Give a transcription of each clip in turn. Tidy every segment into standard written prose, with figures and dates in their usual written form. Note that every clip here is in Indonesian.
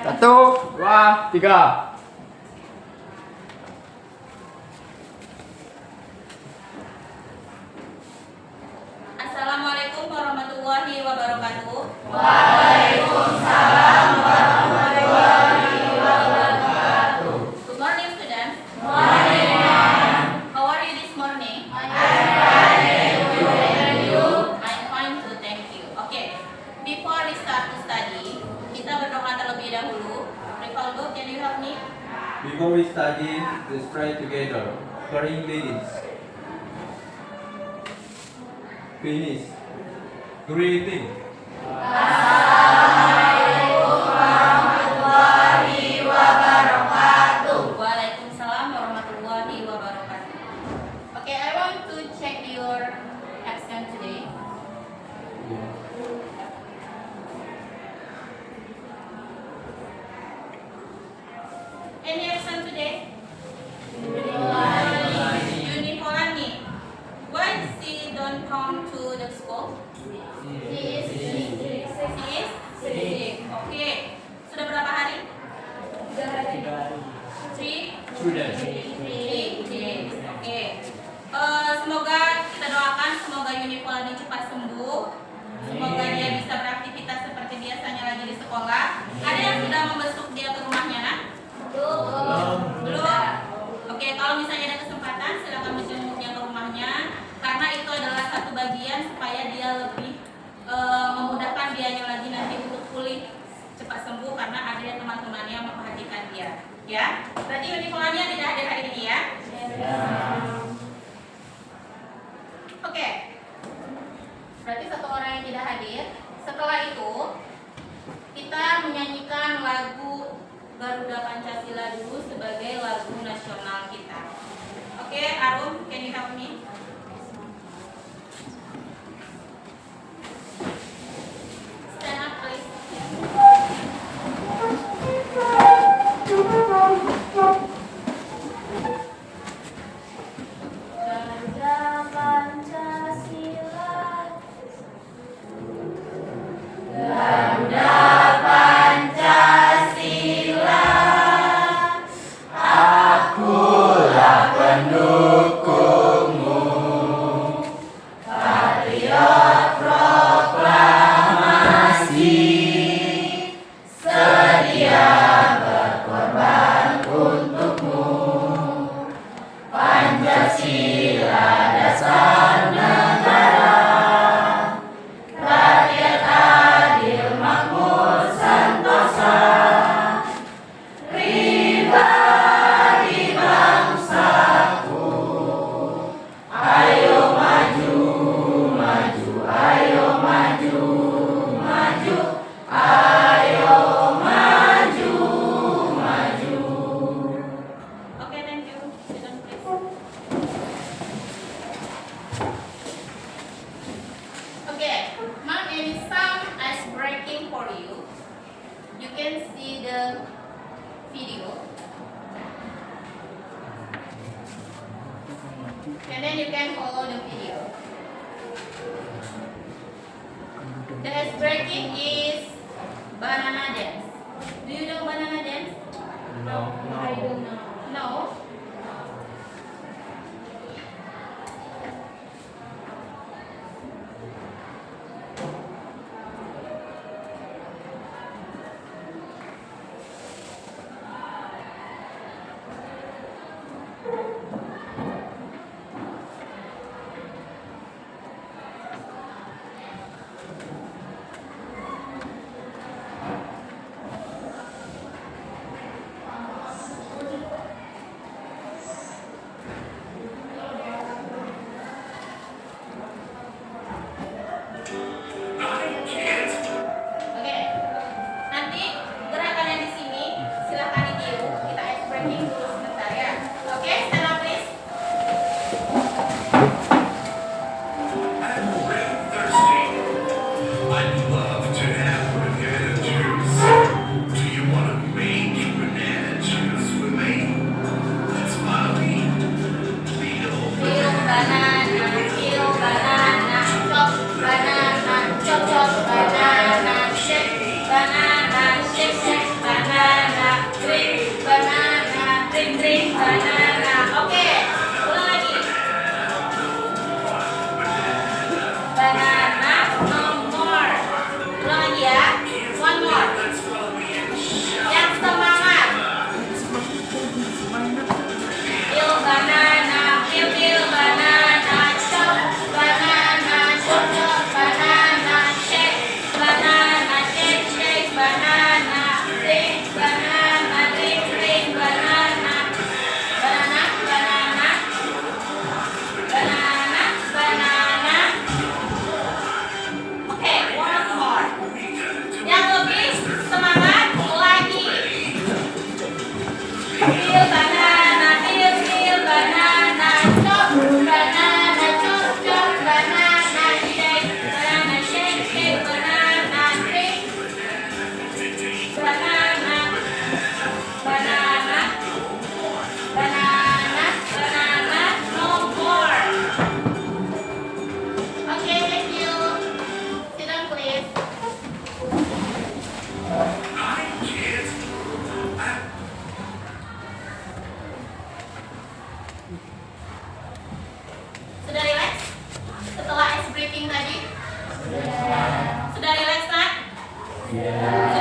Satu, dua, tiga. Assalamualaikum warahmatullahi wabarakatuh. Waalaikumsalam warahmatullahi wabarakatuh. Good morning, students. Morning, ma'am. How are you this morning? I'm fine, thank you. And you? I'm fine too, thank you. Okay, before we start to study, kita berdoa terlebih dahulu. Rivaldo, can you help me? Before we study, let's pray together. Praying ladies. Finish. Greeting. Assalamualaikum warahmatullahi wabarakatuh. Waalaikumsalam warahmatullahi wabarakatuh. Okay, I want to check your accent today. Any accent today? Unifolani. Why she don't come to the school? She is sick. Okay. Sudah berapa hari? 3 days. Okay. Semoga kita doakan semoga Unifolani cepat sembuh. Semoga dia bisa beraktivitas seperti biasanya lagi di sekolah. Ada yang sudah membesuk dia ke rumahnya? Belum. Oke, kalau misalnya ada kesempatan silakan menjenguknya ke rumahnya karena itu adalah satu bagian supaya dia lebih memudahkan dianya lagi nanti untuk pulih cepat sembuh karena ada yang teman-temannya yang memperhatikan dia. Ya, berarti Unifolani tidak hadir hari ini ya? Oke. Berarti satu orang yang tidak hadir. Setelah itu kita menyanyikan lagu Garuda Pancasila dulu sebagai lagu nasional kita. Oke, Arum, can you help me? Stand up, please. Garuda Pancasila. Garuda Pancasila. Akulah pendukungmu. Patriot proklamasi. Sedia berkorban untukmu. Pancasila dasar negara. Rakyat adil makmur sentosa. Pribadi bangsaku. Ayo maju, maju, ayo maju, maju. Ayo maju, maju. Oke, thank you. Sit down, please. Okay, mom, and some ice breaking for you. You can see the video. And then you can follow the video. The ice breaking is banana dance. Do you know banana dance? No. I don't know. No?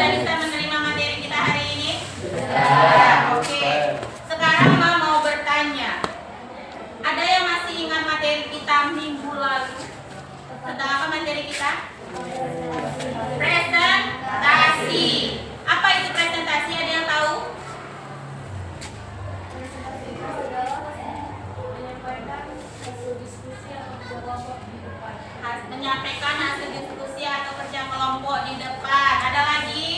Sudah bisa menerima materi kita hari ini? Ya, oke. Sekarang Mama mau bertanya. Ada yang masih ingat materi kita minggu lalu? Tentang apa materi kita? Presentasi. Apa itu presentasi? Ada yang tahu? Menyampaikan hasil diskusi atau kerja kelompok di depan. Ada lagi?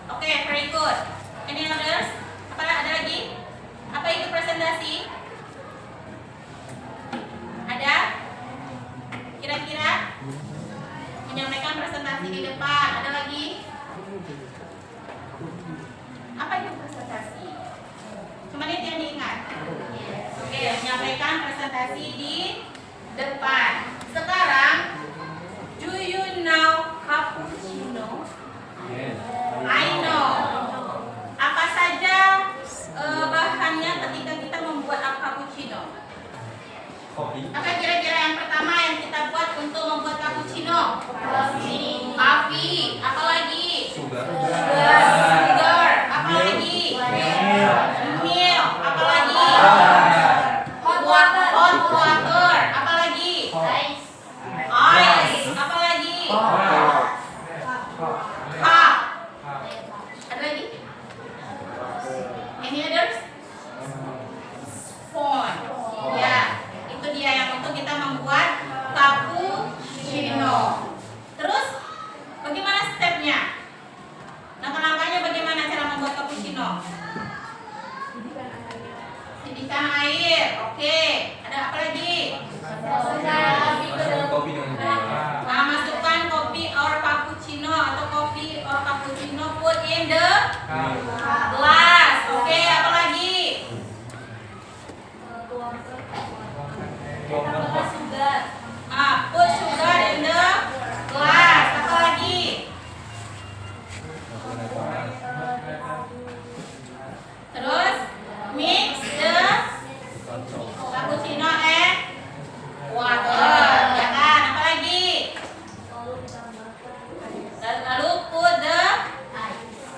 Oke, very good. Any others? Apa ada lagi? Apa itu presentasi? Ada? Kira-kira? Menyampaikan presentasi di depan. Ada lagi? Apa itu presentasi? Cuma itu yang diingat. Oke, menyampaikan presentasi di depan. Sekarang, do you know cappuccino? I know. Apa saja bahannya ketika kita membuat cappuccino? Kopi. Apa kira-kira yang pertama yang kita buat untuk membuat cappuccino? Kopi. Apa lagi? Sugar. Sugar. Apa lagi? Milk. Apa lagi? Hot water. Apa lagi? Ice. Apa lagi? Cup. Ada lagi? Any others? Spoon. Ya, itu dia yang untuk kita membuat cappuccino. Terus, bagaimana stepnya? Langkah-langkahnya bagaimana cara membuat cappuccino? Sidihkan air. Oke. Ada apa lagi? Kopi dengan gula. Nah, masukkan kopi or cappuccino atau kopi or cappuccino, put in the glass. Oke, apa lagi? Put sugar in the glass. Apa lagi? Terus mix the cappuccino and water. Ya kan? Apa lagi? Lalu put the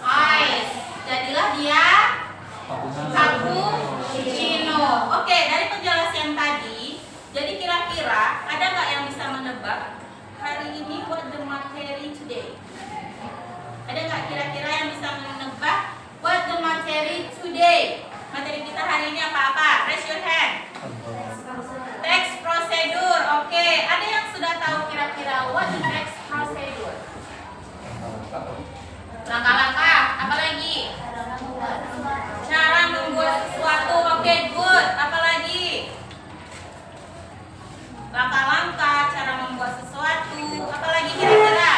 ice. Jadilah dia cappuccino. Oke, dari penjelasan tadi, jadi kira-kira ada nggak yang bisa menebak hari ini what the materi today? Ada nggak kira-kira yang bisa menebak what the materi today? Materi kita hari ini apa-apa? Raise your hand. Text procedure. Oke, ada yang sudah tahu kira-kira what the text procedure? Langkah-langkah. Apa lagi? Cara membuat sesuatu. Oke, good. Apa lagi? Langkah-langkah cara membuat sesuatu. Apa lagi kira-kira?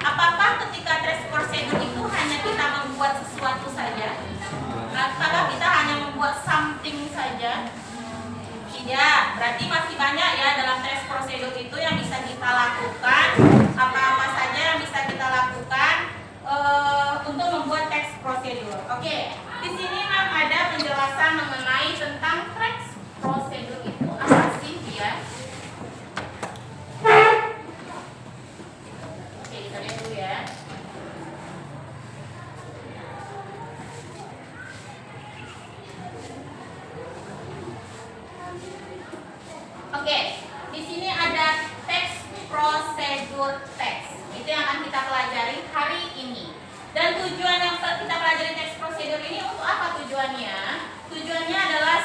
Apakah ketika text procedure itu hanya kita membuat sesuatu saja? Apakah kita hanya membuat something saja? Tidak, berarti masih banyak ya dalam text procedure itu yang bisa kita lakukan. Apa-apa saja yang bisa kita lakukan untuk membuat text procedure. Oke, di sini ada penjelasan mengenai tentang text procedure itu apa sih dia? Oke, kita lihat dulu ya. Oke, di sini ada text procedure text. Itu yang akan kita pelajari hari ini. Dan tujuan yang kita pelajari text procedure ini untuk apa tujuannya? Tujuannya adalah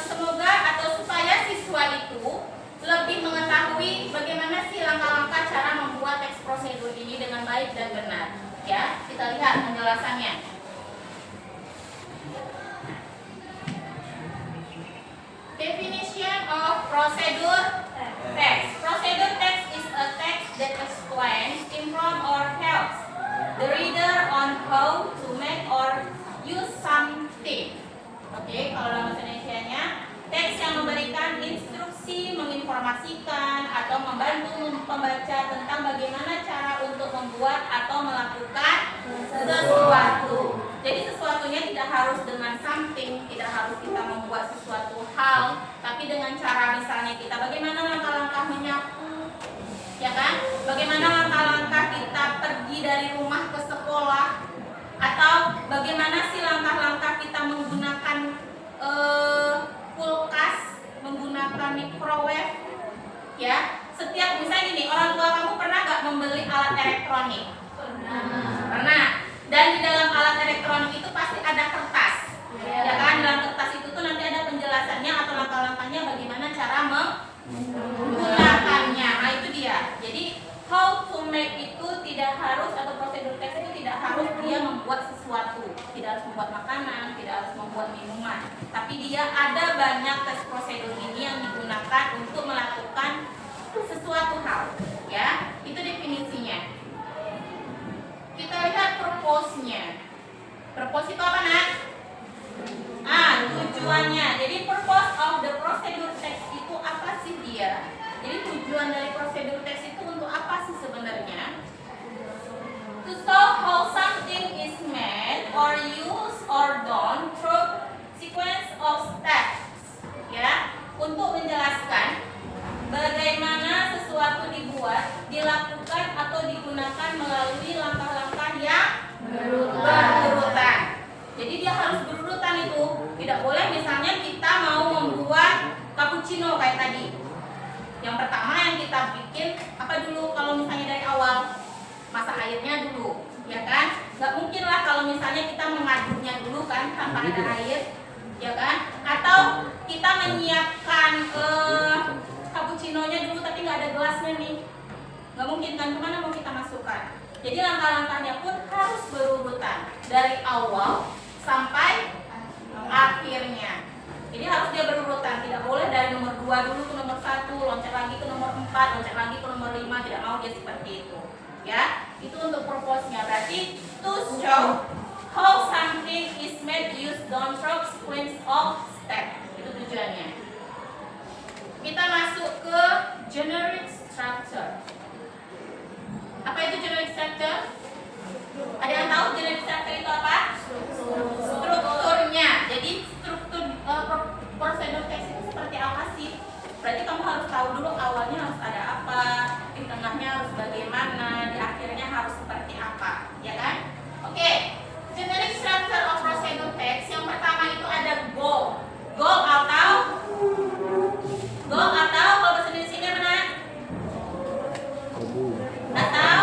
semoga atau supaya siswa itu lebih mengetahui bagaimana sih langkah-langkah cara membuat text procedure ini dengan baik dan benar. Ya, kita lihat penjelasannya. Definition of procedure text. Procedure text is a text that explains, informs, or helps the reader on how to make or use something. Oke, kalau dalam bahasa Indonesianya, teks yang memberikan instruksi, menginformasikan, atau membantu pembaca tentang bagaimana cara untuk membuat atau melakukan sesuatu. Jadi sesuatunya tidak harus dengan something, tidak harus kita membuat sesuatu hal, tapi dengan cara misalnya kita bagaimana langkah-langkah menyapu, elektronik? Pernah. Dan di dalam alat elektronik itu pasti ada kertas. Ya kan, dalam kertas itu tuh nanti ada penjelasannya atau langkah-langkahnya bagaimana cara menggunakannya. Nah, itu dia. Jadi how to make itu tidak harus, atau prosedur teks itu tidak harus dia membuat sesuatu, tidak harus membuat makanan, tidak harus membuat minuman, tapi dia ada banyak tes prosedur ini yang digunakan untuk melakukan sesuatu hal, ya. Itu definisinya. Kita lihat purpose-nya. Purpose itu apa, Nak? Tujuannya. Jadi purpose of the procedure text itu apa sih dia? Jadi tujuan dari prosedur teks itu untuk apa sih sebenarnya? To show how something is made or used or done through sequence of steps. Ya, untuk menjelaskan bagaimana sesuatu dibuat, dilakukan atau digunakan melalui langkah-langkah yang berurutan. Jadi dia harus berurutan itu. Tidak boleh misalnya kita mau membuat cappuccino kayak tadi. Yang pertama yang kita bikin apa dulu kalau misalnya dari awal? Masak airnya dulu, ya kan? Gak mungkin lah kalau misalnya kita mengaduknya dulu kan tanpa ada air, ya kan? Atau kita menyiapkan cappuccino-nya dulu tapi nggak ada gelasnya nih. Gak mungkin kan, kemana mau kita masukkan? Jadi langkah-langkahnya pun harus berurutan dari awal sampai akhirnya. Jadi harus dia berurutan, tidak boleh dari nomor 2 dulu ke nomor 1, loncat lagi ke nomor 4, loncat lagi ke nomor 5, tidak mau dia seperti itu. Ya, itu untuk purpose-nya. Berarti to show how something is made, used, done, through sequence of step. Itu tujuannya. Kita masuk ke generic structure. Apa itu generic structure? Ada yang tahu generic structure itu apa? Strukturnya. Jadi struktur prosedur teks itu seperti apa sih? Berarti kamu harus tahu dulu awalnya harus ada apa, di tengahnya harus bagaimana, di akhirnya harus seperti apa, ya kan? Oke, generic structure of procedure text. Yang pertama itu ada goal. Goal atau kalau bahasa Indonesia mana? Atau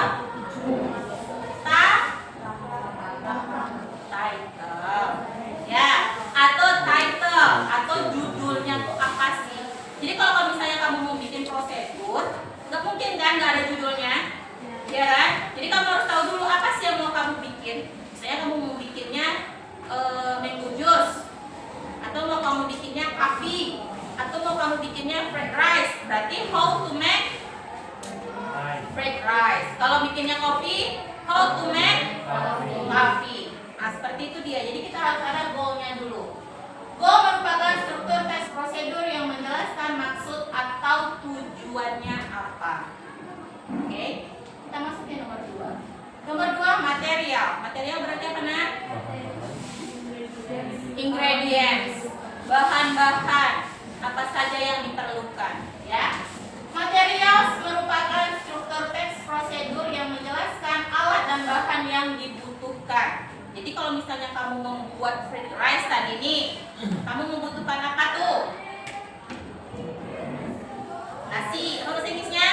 title, ya, atau title atau judulnya tuh apa sih? Jadi kalau misalnya kamu mau bikin prosedur, nggak mungkin kan nggak ada judulnya, ya kan? Jadi kamu harus tahu dulu apa sih yang mau kamu bikin. Misalnya kamu mau bikinnya mango juice, atau mau kamu bikinnya coffee, atau mau kamu bikinnya fried rice. Berarti how to make fried rice. Kalau bikinnya kopi, how to make coffee. Nah, seperti itu dia. Jadi kita harus ada goal-nya dulu. Goal merupakan struktur teks prosedur yang menjelaskan maksud atau tujuannya apa. Oke, kita masuk ke nomor 2. Nomor 2, material. Material berarti apa, Nak? Ingredients, bahan-bahan apa saja yang diperlukan, ya. Materials merupakan struktur teks prosedur yang menjelaskan alat dan bahan yang dibutuhkan. Jadi kalau misalnya kamu membuat fried rice tadi nih, kamu membutuhkan apa tuh? Nasi. Apa bahasa Inggrisnya?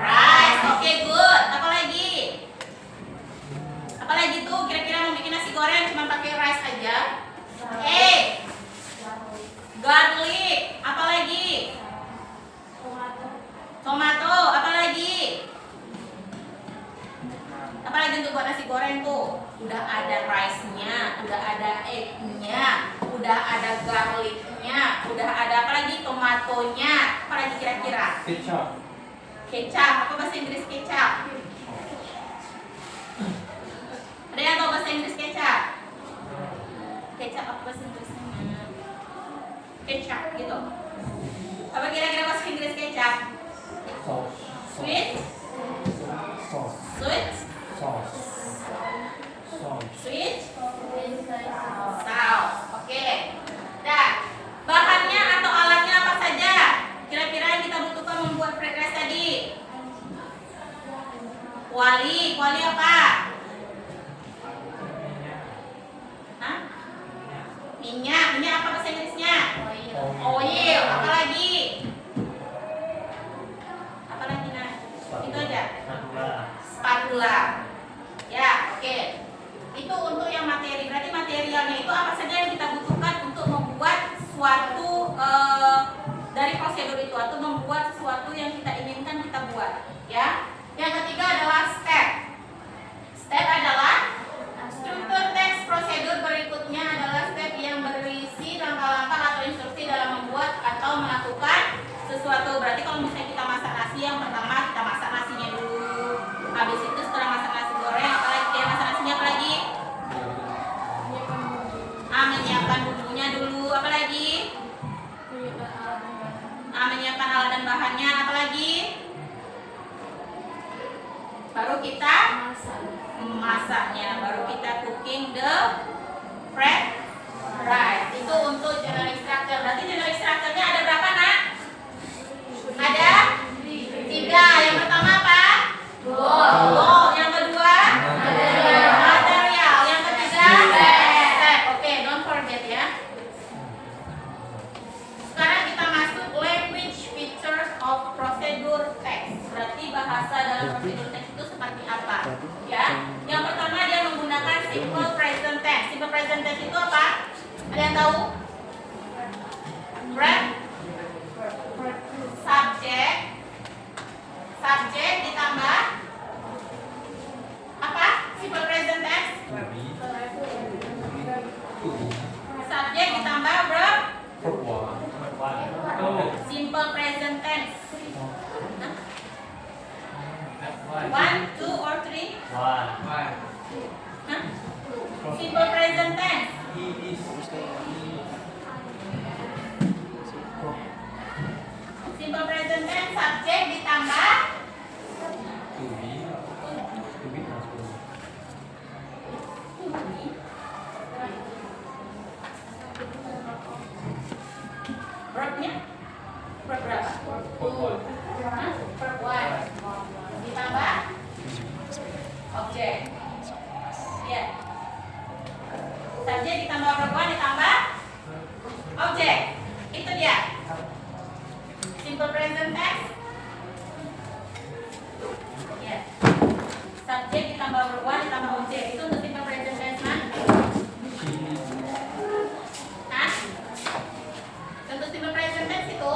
Rice. Oke, good. Apa lagi? Apa lagi tuh? Kira-kira mau bikin nasi goreng cuma pakai rice aja? Egg, garlic. Apa lagi? Tomato. Apa lagi? Apa lagi untuk buat nasi goreng tuh? Udah ada rice-nya, udah ada egg-nya, udah ada garlic-nya, udah ada apa lagi? Tomatonya. Apa lagi kira-kira? Kecap. Kecap. Apa bahasa Inggris kecap? Ada yang tahu bahasa Inggris kecap? Kecap apa bahasa Inggrisnya? Kecap gitu. Apa kira-kira bahasa Inggris kecap? Sweet? Sweet? Sweet? Sauce. Oke. Dan bahannya atau alatnya apa saja? Kira-kira yang kita butuhkan membuat fried rice tadi? Kuali. Kuali apa? Hah? Minyak. Minyak apa bahasa Inggrisnya? Oil. Apa lagi? Apa lagi, Nah? Itu aja. Spatula. ulang. Ya, oke. Itu untuk yang materi. Berarti materialnya itu apa saja yang kita butuhkan untuk membuat suatu dari prosedur itu atau membuat sesuatu yang kita inginkan kita buat. Ya. Yang ketiga adalah step. Step adalah struktur teks prosedur berikutnya adalah step yang berisi langkah-langkah atau instruksi dalam membuat atau melakukan sesuatu. Berarti kalau misalnya kita masak nasi, yang pertama kita masak nasinya dulu. Habis itu setelah masak nasi goreng, apalagi ya, masak nasinya apalagi? Menyiapkan bumbunya dulu. Apalagi? Menyiapkan alat dan bahannya. Apalagi? Baru kita masaknya, baru kita cooking the fried rice. Itu untuk general structure. Berarti general structure-nya ada berapa, Nak? Ada 3. Yang pertama apa? Bowl. Yang kedua? Material. Yang ketiga? Step. Oke, don't forget ya. Sekarang kita masuk language features of procedure text. Berarti bahasa dalam prosedur text itu seperti apa? Ya. Yang pertama dia menggunakan simple present tense. Simple present tense itu apa? Ada yang tahu? Verb, subject ditambah apa? Simple present tense. Subject ditambah verb. Simple present tense. 1, 2, or 3? Simple present tense. Simple present tense subject ditambah verbnya. Verb berapa? Verb 1 ditambah objek. Ya. Subjek ditambah verb 1 ditambah objek. Itu dia. Simple present tense. Ya. Subjek ditambah verb 1 ditambah objek. Itu untuk simple present tense, kan? Hah? Untuk simple present tense itu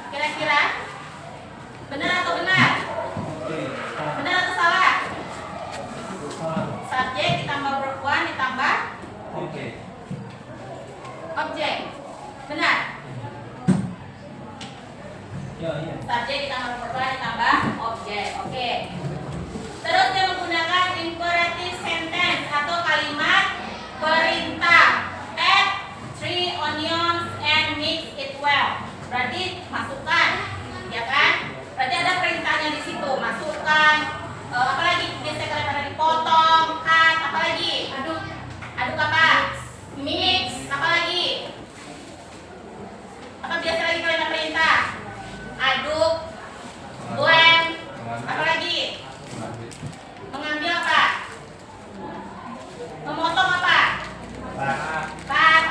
kira-kira benar atau benar? Benar atau salah? Subjek ditambah verb 1 ditambah objek. Benar? Subjek ditambah verb 1 ditambah objek. Oke. Terus dia menggunakan imperative sentence atau kalimat perintah. Add 3 onions and mix it well. Berarti masukkan, ya kan? Berarti ada perintahnya di situ. Masukkan. Apalagi biasanya kalian ada dipotong, cut, apalagi? Aduk apa? Mix, apalagi? Apa biasa lagi kalian ada perintah? Aduk, blend, apalagi? Mengambil apa? Memotong apa? Cut.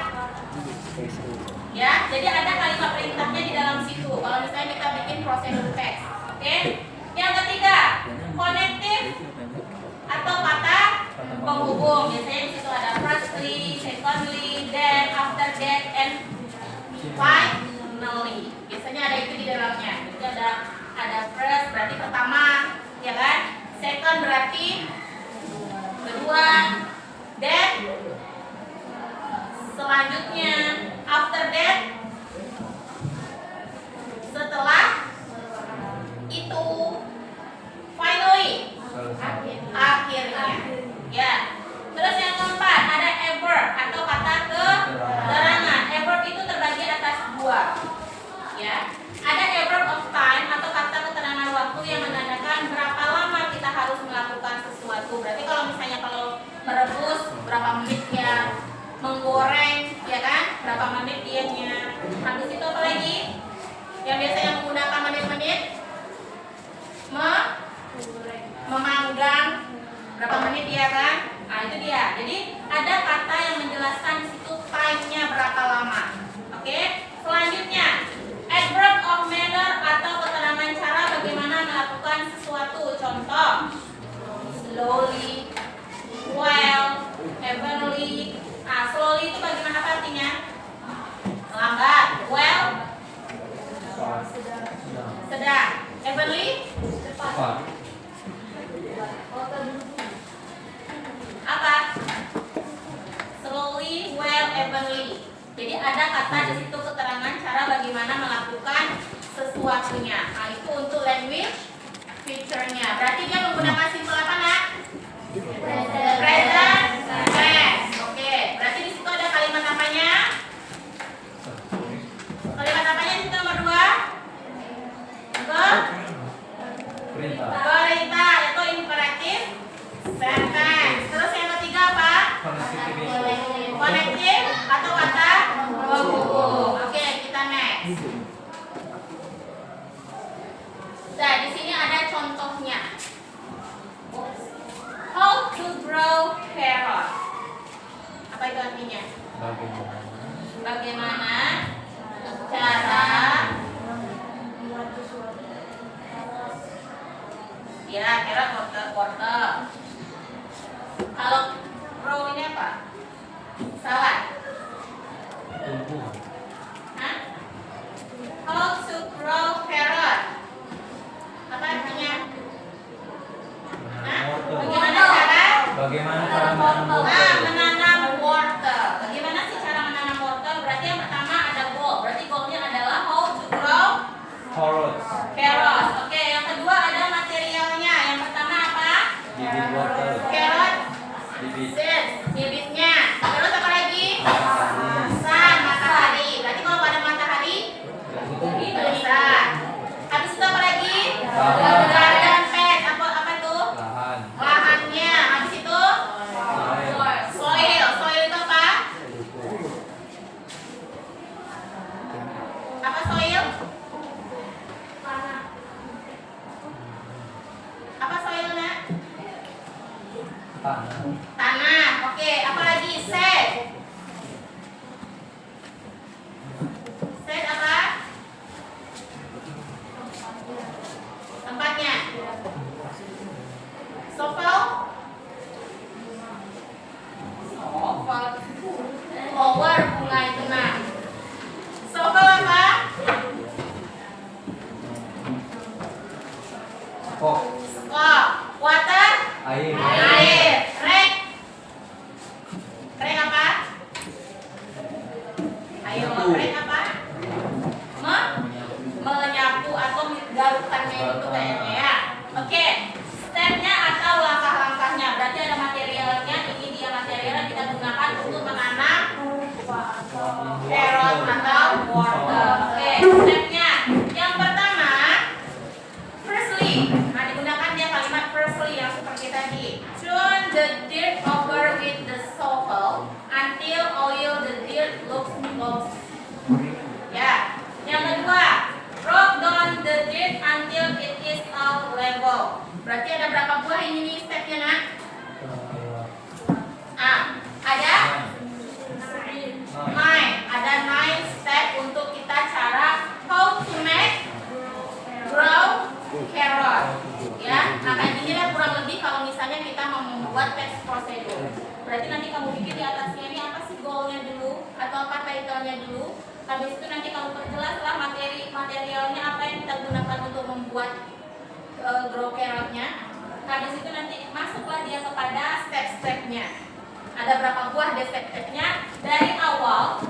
Ya, jadi ada kalimat perintahnya di dalam situ. Kalau misalnya kita bikin prosedur teks, oke? Yang ketiga, connective atau kata penghubung. Biasanya di situ ada firstly, secondly, then, after that, and finally. Biasanya ada itu di dalamnya. Jadi ada first berarti pertama, ya kan? Second berarti kedua, then selanjutnya, after that, setelah itu, finally, akhirnya. Ya. Terus yang keempat ada adverb atau kata keterangan. Adverb itu terbagi atas 2. Ya. Ada adverb of time atau kata keterangan waktu yang menandakan berapa lama kita harus melakukan sesuatu. Berarti kalau misalnya kalau merebus berapa menit ya, menggoreng ya kan, berapa menit dianya. Habis itu apa lagi? Yang biasanya menggunakan menit-menit, memanggang berapa menit ya kan? Nah itu dia. Jadi ada kata yang menjelaskan di situ time-nya berapa lama. Oke? Selanjutnya, adverb of manner atau keterangan cara bagaimana melakukan sesuatu. Contoh, Apa? Apa? Slowly, well, evenly. Jadi ada kata di situ keterangan cara bagaimana melakukan sesuatunya. Nah, itu untuk language feature-nya. Berarti dia menggunakan simple apa, Nak? Present tense. Oke. Berarti di situ ada kalimat apanya? Kalimat apanya di situ nomor 2? Perintah. Perintah, itu imperatif sentence. Terus yang ketiga apa? Connective atau kata penghubung. Oke, kita next. Nah, di sini ada contohnya. How to grow carrot. Apa itu artinya? Bagaimana cara ya, carrot wortel. Kalau grow ini apa? Salad. Hah? How to grow carrot. Apa artinya? Hah? Bagaimana cara? Bagaimana cara menanam Menanam wortel. Bagaimana sih cara menanam wortel? Berarti yang pertama ada goal. Berarti goalnya adalah how to grow carrots? carrots. Oke, yang kedua ada materialnya. Yang pertama apa? Bibit wortel. Carrot Bibit. seeds, bibitnya. Terus apa lagi? Sun, matahari. Berarti kalau ada matahari bisa. Habis itu apa lagi? Lahan. Garden patch. Apa tuh? Lahan. Lahannya. Habis itu soil. Soil itu apa? Apa soil? Apa soilnya? Tanah. Tanah. Oke, apa lagi? Seed. Seed apa? Tempatnya. Sovel. Sovel. Flower, bunga itu, nah. Sovel apa? Kok. Skop. Water. Air. Air. Rek. Rek apa? Ayo, Menyapu. rek apa? Menyapu atau garukannya itu kayaknya ya. Oke, stepnya atau langkah-langkahnya. Berarti ada materialnya. Ini dia material yang kita gunakan untuk menanam carrot atau wortel. Oke, stepnya. Yang pertama, firstly. Nah, digunakan dia kalimat firstly yang seperti tadi. Turn the dirt over with the shovel until all the dirt looks close. Ya. Yang kedua, rock down the dirt until it is all level. Berarti ada berapa buah ini nih stepnya, Nak? Ada 9. Ada 9 step untuk kita cara how to make grow carrot. Ya, nah kayak gini lah kurang lebih kalau misalnya kita mau membuat test procedure. Berarti nanti kamu bikin di atasnya ini apa sih goalnya dulu atau apa title-nya dulu. Habis itu nanti kamu perjelas lah materialnya apa yang kita gunakan untuk membuat grow carrotnya. Habis itu nanti masuklah dia kepada step-stepnya. Ada berapa buah deh step-stepnya dari awal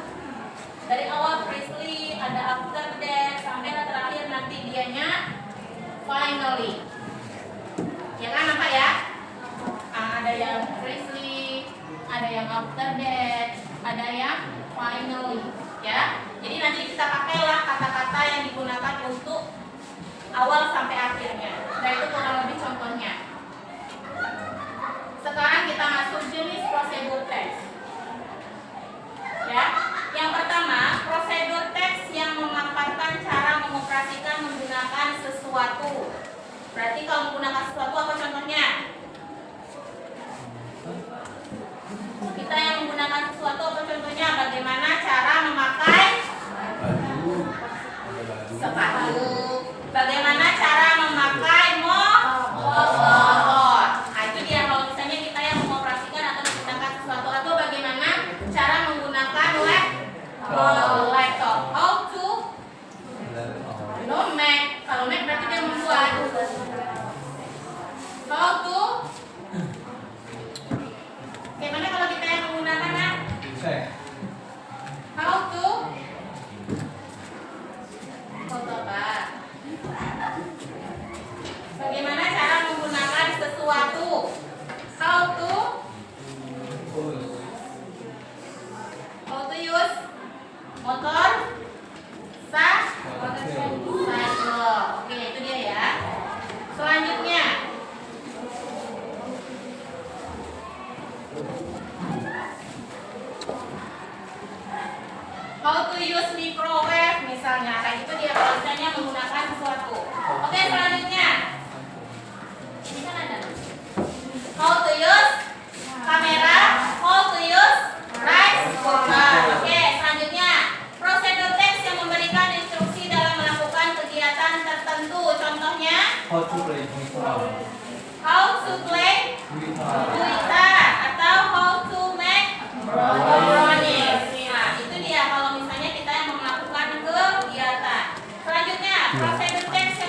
firstly, ada after that, sampai terakhir nanti dianya finally. Ya kan, apa ya? Ada yang firstly, ada yang after that, ada yang finally. Ya, jadi nanti kita pakailah kata-kata yang digunakan untuk awal sampai akhirnya. Nah, itu kurang lebih contohnya. Sekarang kita masuk jenis prosedur teks. Ya, yang pertama prosedur teks yang memaparkan cara mengoperasikan menggunakan sesuatu. Berarti kalau menggunakan sesuatu apa contohnya? Kita yang menggunakan sesuatu apa contohnya? Bagaimana cara memakai sepatu? Bagaimana cara memakai How to play guitar atau how to make brownies. Nah, itu dia kalau misalnya kita yang melakukan kegiatan. Selanjutnya, prosedur teks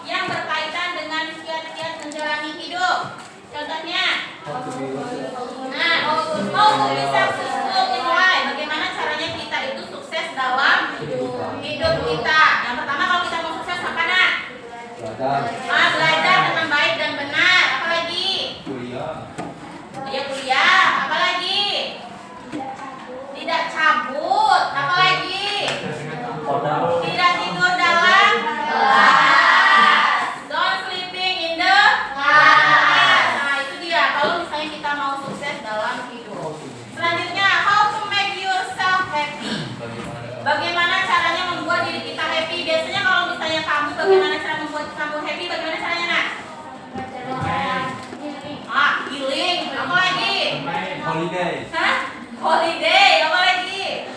yang berkaitan dengan kiat-kiat menjalani hidup. Contohnya, nah, how to be successful in life. Bagaimana caranya kita itu sukses dalam hidup kita. Yang pertama, kalau kita mau sukses apa nak? Belajar dengan baik dan benar. Apalagi? Ya kuliah. Apalagi? Tidak cabut. Apalagi? Tidak tidur dalam kelas. Don't sleeping in the class. Nah, itu dia. Kalau misalnya kita mau sukses dalam hidup. Selanjutnya, how to make yourself happy. Bagaimana caranya membuat diri kita happy? Biasanya kalau misalnya kamu, bagaimana cara membuat kamu happy? Bagaimana caranya nak? Healing. Apa lagi? Holiday. Hah? Holiday. Apa lagi?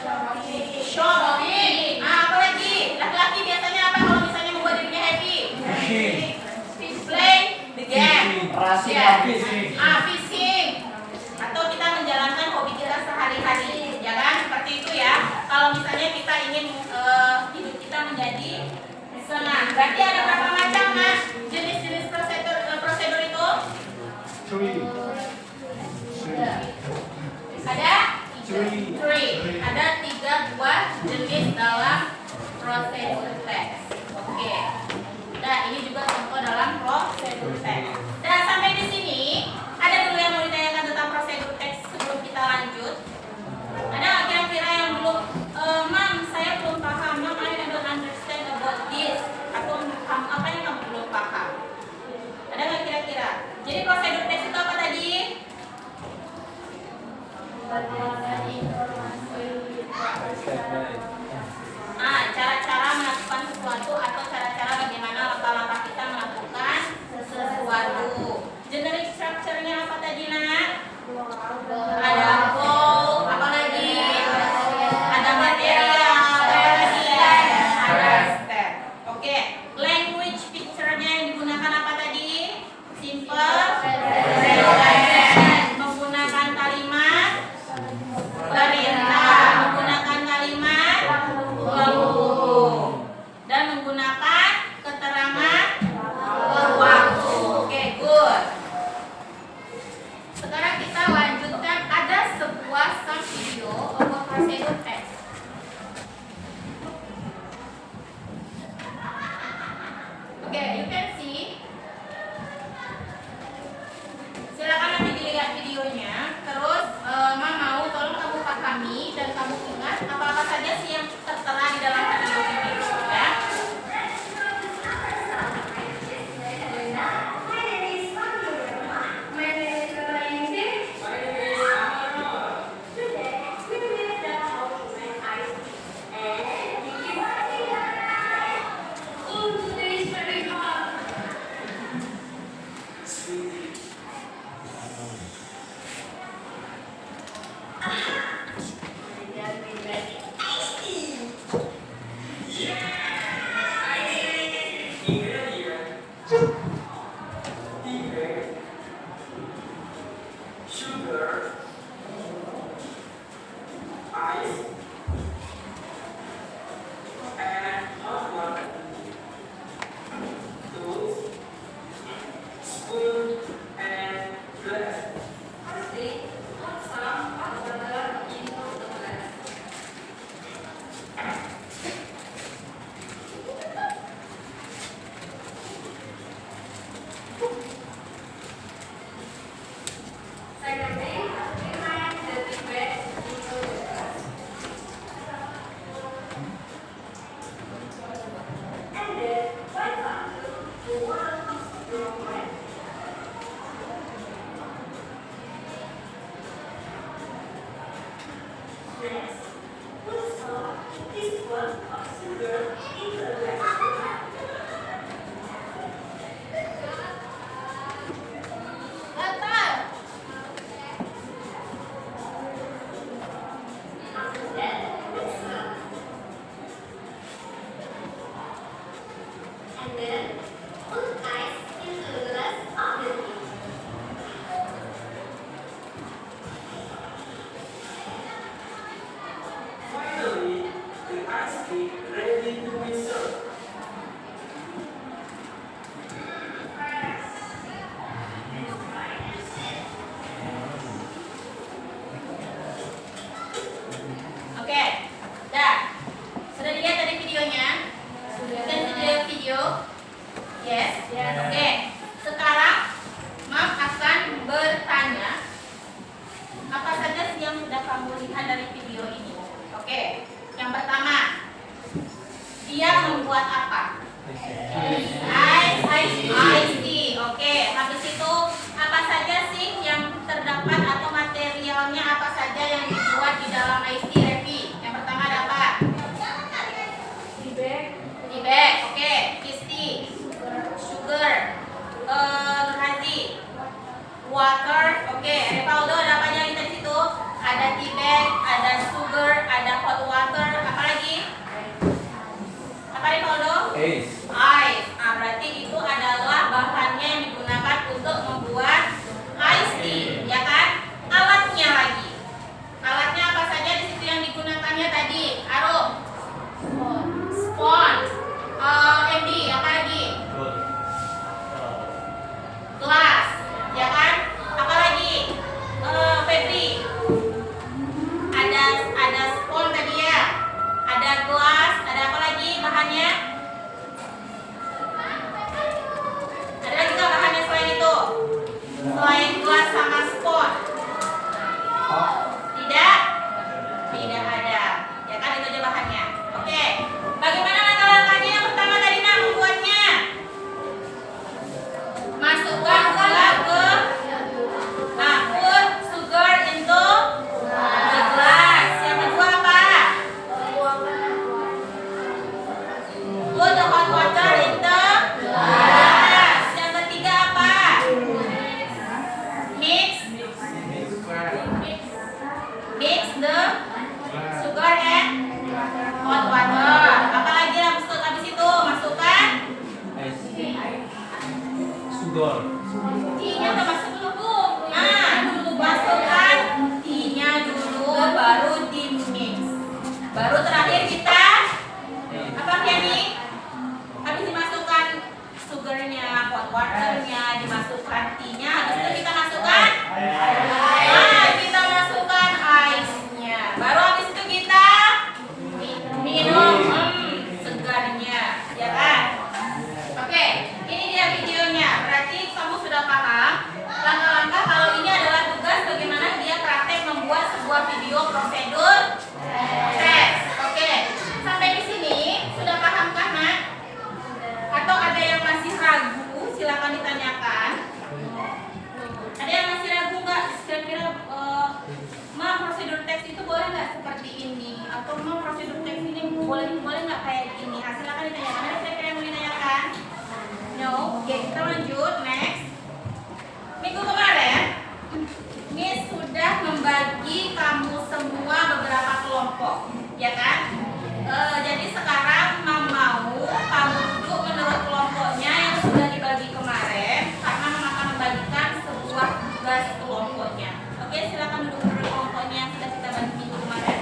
Shopping. Apa lagi? Laki-laki biasanya apa kalau misalnya membuat dirinya happy? Play the game. Fishing. Atau kita menjalankan hobi kita sehari-hari. Ya kan? Seperti itu ya. Kalau misalnya kita ingin hidup kita menjadi senang. Berarti ada berapa macam mas jenis-jenis prosedur itu? Ada? Three. Ada 3 buah jenis dalam prosedur teks. Oke. Nah, ini juga contoh dalam prosedur teks. Dan sampai di sini ada dulu yang mau ditanyakan tentang prosedur teks sebelum kita lanjut. Ada kira-kira yang belum, Mam, saya belum paham, Mam, I don't understand about this. Atau apa yang kamu Oke, sekarang Mam akan bertanya apa saja sih yang sudah kamu lihat dari video ini. Oke, yang pertama, dia membuat apa? Ice tea. Oke, habis itu apa saja sih yang terdapat atau materialnya apa saja yang dibuat di dalam ice tea, Revi? Yang pertama ada apa? Tea bag. Oke, iced tea, sugar, Nurhazi, water. Oke, Rivaldo ada apa aja di situ? Ada tea bag, ada sugar, ada hot water. Apa lagi? Apa Rivaldo? Ice. Ice. Nah, berarti itu adalah bahannya yang digunakan untuk membuat ice tea, ya kan? Alatnya lagi. Alatnya apa saja di situ yang digunakannya tadi? Arum. Sponge. MD, apa lagi? Gelas, ya kan? Apa lagi? Febri. Ada sponge tadi ya. Ada gelas, ada apa lagi bahannya? Ada lagi nggak bahannya selain itu? Selain gelas sama spons? Tidak? Tidak ada. Ya kan itu aja bahannya. Oke. Bagaimana langkah-langkahnya? Yang pertama tadi Nak membuatnya. Masukkan gula ke put sugar into the glass. Yang kedua apa? Put the hot water into glass. Yang ketiga apa? Mix the sugar and hot water. Apa lagi habis itu masukkan Ice. Sugar. tea-nya udah masuk belum? Nah, masukkan tea-nya dulu, baru di mix. Baru terakhir kita apa Fiani? Habis dimasukkan sugarnya, hot waternya, dimasukkan tea-nya, habis itu kita masukkan kita masukkan ice-nya. Baru habis itu kita minum segarnya, ya kan? Oke, ini dia videonya. Berarti kamu sudah paham langkah-langkah kalau ini adalah tugas bagaimana dia praktek membuat sebuah video prosedur tes. Oke, sampai di sini sudah pahamkah Nak? Atau ada yang masih ragu? Silakan ditanyakan. Ada yang masih ragu nggak? Kira-kira Ma prosedur teks itu boleh nggak seperti ini? Atau Ma prosedur teks ini boleh nggak kayak gini? Silakan ditanyakan. Ada kira-kira yang mau ditanyakan? No. Oke, kita lanjut next. Minggu kemarin Miss sudah membagi kamu semua beberapa kelompok, ya kan? Jadi sekarang Mam mau kamu duduk menurut kelompoknya yang sudah dibagi kemarin, karena Mam akan membagikan sebuah tugas kelompoknya. Oke, silakan duduk menurut kelompoknya yang sudah kita bagi minggu kemarin.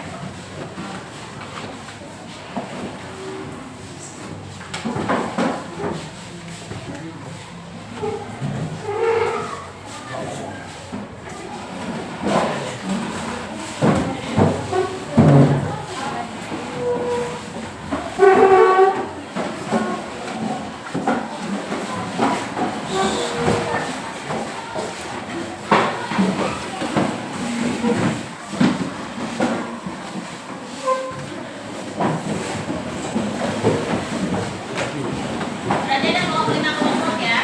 Berarti ada kelompok 5 kelompok ya.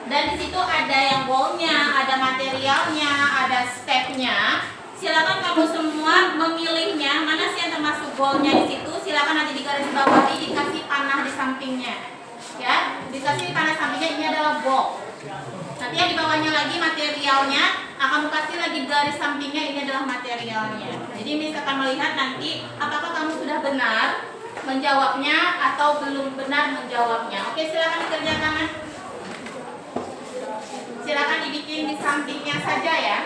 dan di situ ada yang goalnya, ada materialnya, ada stepnya. Silakan kamu semua memilihnya mana sih yang termasuk goalnya di situ. Silakan nanti di garis bawahi, dikasih panah di sampingnya, ya, dikasih panah sampingnya. Ini adalah goal. Nanti yang di bawahnya lagi materialnya, akan kasih lagi garis sampingnya, ini adalah materialnya. Jadi misalkan melihat nanti apakah kamu sudah benar menjawabnya atau belum benar menjawabnya. Oke, silakan dikerjakan. Silakan dibikin di sampingnya saja ya.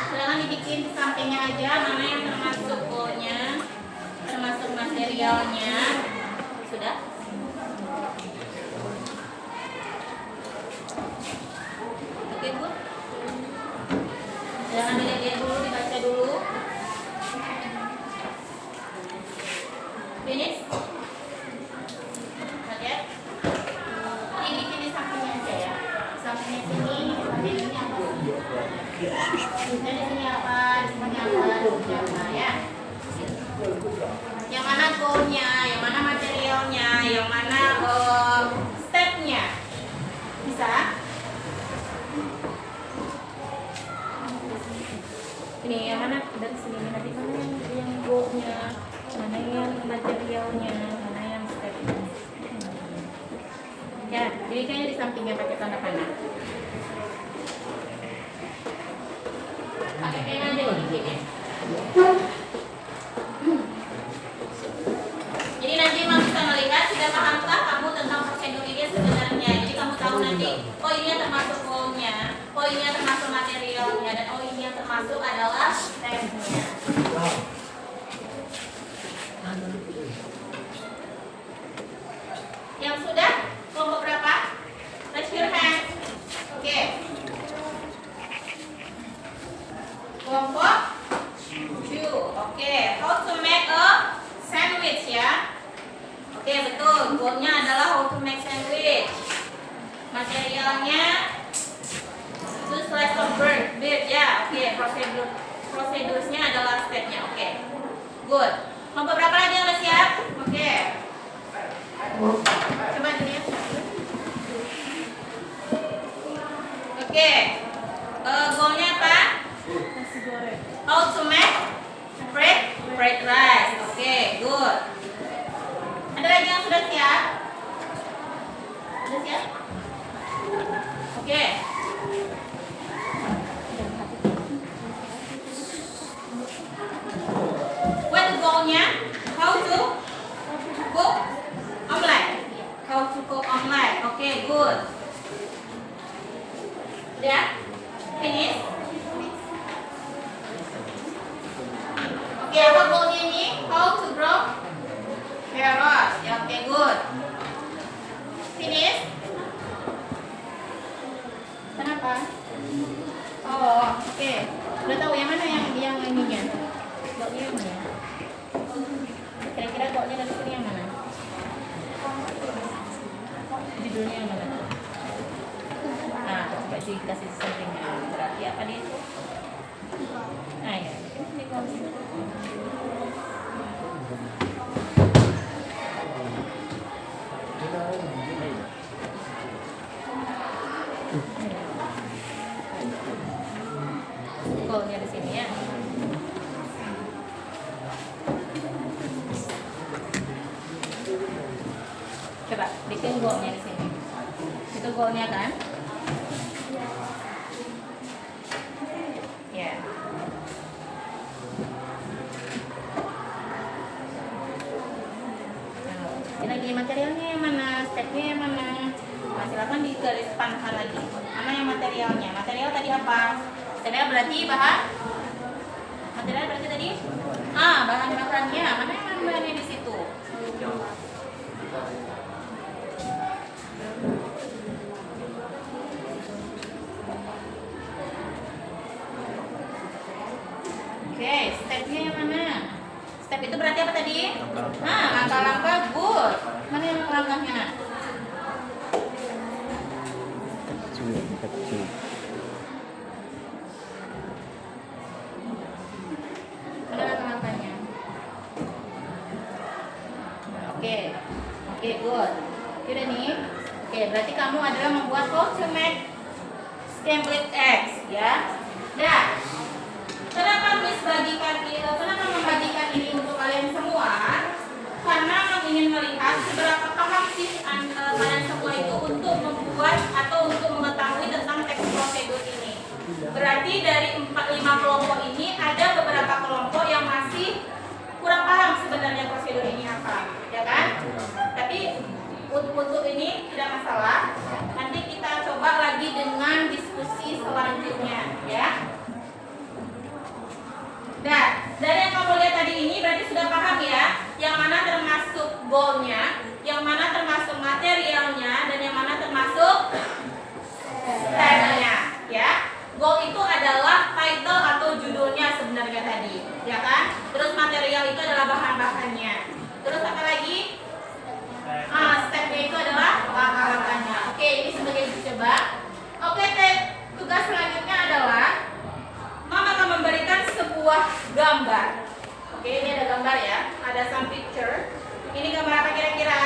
Silakan dibikin di sampingnya aja, mana yang termasuk goalnya, termasuk materialnya. Sudah? Oke, Bu. Jangan dilihat dulu, dibaca dulu. Finish? Oke. Ini bikin di sampingnya aja ya. Di sampingnya sini, di sini apa? Dan di sini apa? Di sini apa? Di sini apa ya? Yang mana goalnya, yang mana materialnya, yang mana stepnya? Bisa? Ini yang mana dari sini, nanti mana yang goalnya, mana yang materialnya, mana yang stepnya. Ya, jadi kayaknya di sampingnya pakai tanda panah. Pakai pena aja dikit ya. Jadi nanti kamu bisa melihat, sudah pahamkah kamu tentang prosedur ini sebenarnya. Jadi kamu tahu nanti, oh ini yang termasuk goalnya, oh ini yang termasuk materialnya, dan oh ini yang termasuk adalah stepnya. Yang sudah? Kelompok berapa? Raise your hand. Oke. Kelompok 2. Oke. How to make a sandwich ya? Oke, betul. Goalnya adalah how to make sandwich. Materialnya itu slice of bread ya. Oke, prosedurnya adalah stepnya. Oke. Good. Kelompok berapa lagi yang udah siap? Oke. Coba dilihat. Oke. Goalnya apa? How to make fried rice. Oke, good. Ada lagi yang sudah siap? Sudah siap? Oke. What goalnya? How to cook omelette. How to cook omelette. Oke, good. Sudah? Finish? Oke, apa goalnya ini? How to grow carrots. Ya, oke, good. Finish? Kenapa? Oh, oke. Udah tahu yang mana yang ininya? Goalnya yang mana? Kira-kira goalnya dari sini yang mana? Judulnya yang mana? Nah, coba dikasih sampingnya. Berarti apa dia itu? Nah, ya. Ini goalnya. Goalnya di sini ya. Coba bikin goalnya di sini. Itu goalnya kan? Ya. Ini lagi materialnya yang mana, stepnya yang mana. Nah, silakan di garis panahkan lagi. Mana yang materialnya? Material tadi apa? Material berarti bahan. Material berarti tadi? Bahan makannya. Mana yang bahannya di situ? Oke, stepnya yang mana? Step itu berarti apa tadi? Langkah-langkah, good. Mana yang langkahnya? Mana langkah-langkahnya? Oke. Oke, good. Udah nih. Oke, berarti kamu adalah membuat how to make scrambled eggs, ya. Nah, kenapa membagikan ini untuk kalian semua? Karena ingin melihat seberapa paham sih kalian semua itu untuk membuat atau untuk mengetahui tentang teks prosedur ini. Berarti dari 4-5 kelompok ini ada beberapa kelompok yang masih kurang paham sebenarnya prosedur ini apa, ya kan? Tapi untuk ini tidak masalah. Nanti kita coba lagi dengan diskusi selanjutnya, ya. Nah, dari yang kamu lihat tadi ini berarti sudah paham ya, yang mana termasuk goalnya, yang mana termasuk materialnya, dan yang mana termasuk stepnya, ya. Goal itu adalah title atau judulnya sebenarnya tadi, ya kan? Terus material itu adalah bahan-bahannya. Terus apa lagi? Stepnya itu adalah langkah-langkahnya. Oke, ini sebagai uji coba. Oke, tugas selanjutnya adalah Mama akan memberikan sebuah gambar. Oke, ini ada gambar ya. Ada some picture. Ini gambar apa kira-kira?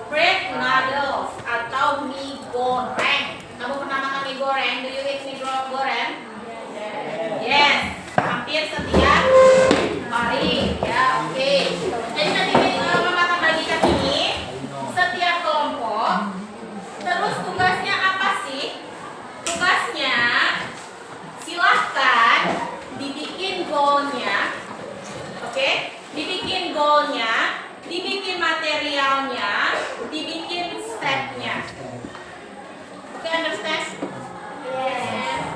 Bread noodles atau mie goreng. Kamu pernah makan mie goreng? Do you eat mie goreng? Yes. Hampir setiap hari. Ya, oke. Jadi nanti Mama akan bagikan ini setiap kelompok. Terus tugasnya apa sih? Tugasnya silahkan dibikin goalnya, oke? Dibikin goalnya, dibikin materialnya, dibikin stepnya. Oke, understand? Yes.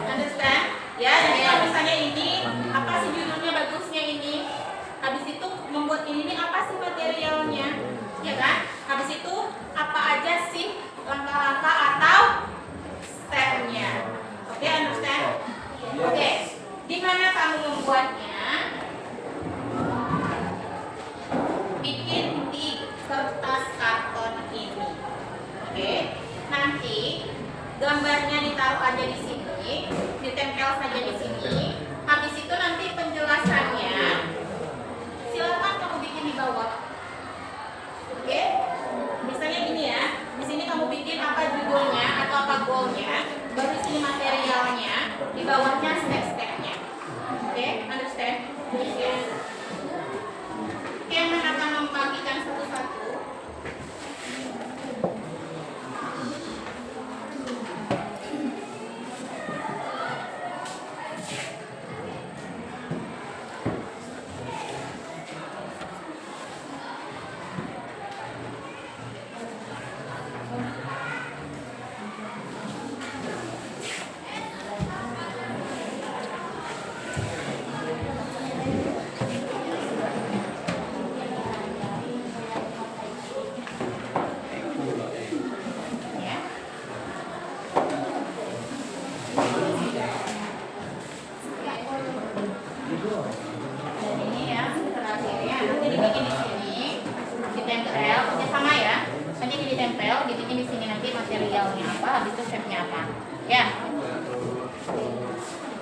Understand? Ya, jadi kalau misalnya ini apa sih judulnya bagusnya ini? Habis itu membuat ini apa sih materialnya? Ya kan? Habis itu apa aja sih langkah-langkah atau stepnya? Oke, understand? Oke, di mana kamu membuatnya? Bikin di kertas karton ini. Oke, nanti gambarnya ditaruh aja di sini, ditempel saja di sini. Habis itu nanti penjelasannya silakan kamu bikin di bawah. Oke, misalnya gini ya. Di sini kamu bikin apa judulnya atau apa goalnya, baru di sini materialnya, di bawahnya step-stepnya. Oke, understand? Oke. Kemen akan membagikan satu-satu. Dan ini ya terakhirnya nanti dibikin di sini, ditempel, oke sama ya. Nanti ditempel, dibikin di sini nanti materialnya apa, habis itu shape-nya apa. Ya.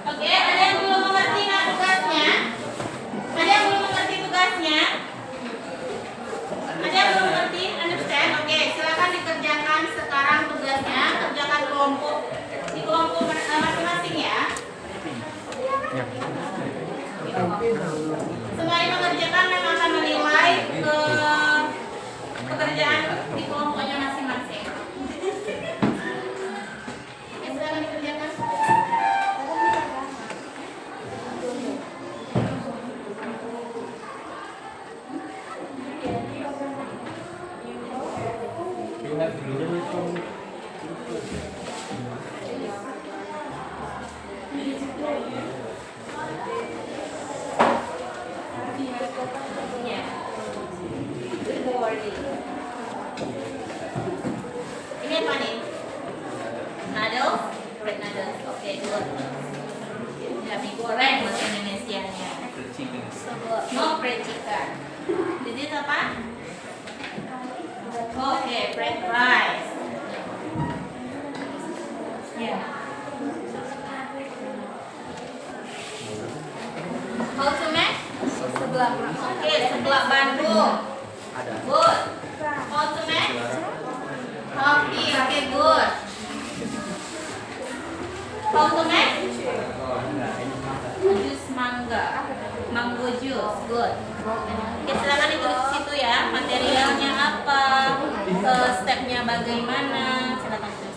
Oke, ada yang belum mengerti tugasnya? Ada yang belum mengerti tugasnya? Ada yang belum mengerti? Understand? Oke, silakan dikerjakan sekarang tugasnya, kerjakan kelompok di kelompok masing-masing ya. Sembari mengerjakan memang akan menilai pekerjaan di kelompoknya masing-masing. Silakan dikerjakan. You have to Ya. Good morning. Ini apa nih? Noodles? Bread noodles. Oke, good. Ya, mie goreng bahasa Indonesianya. No fried chicken. This is apa? Oke, fried rice. Ya. How to make? Oke, sebelah Bandung. Good. How to make? Coffee. Oke, good. How to make? Jus mangga. Mango juice. Good. Oke, silakan ditulis di situ ya. Materialnya apa? Stepnya bagaimana? Silakan tulis.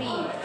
Finish.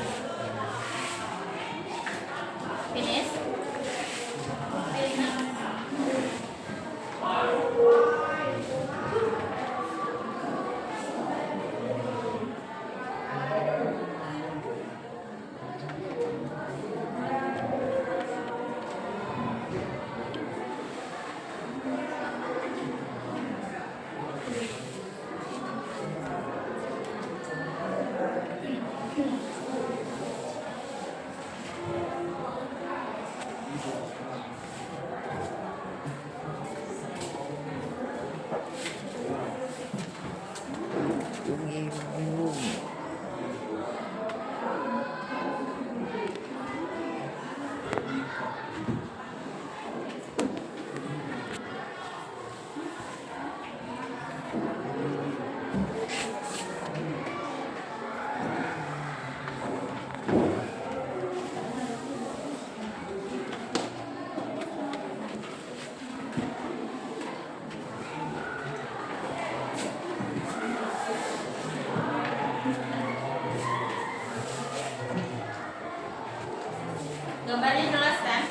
Gambarnya jelas kan?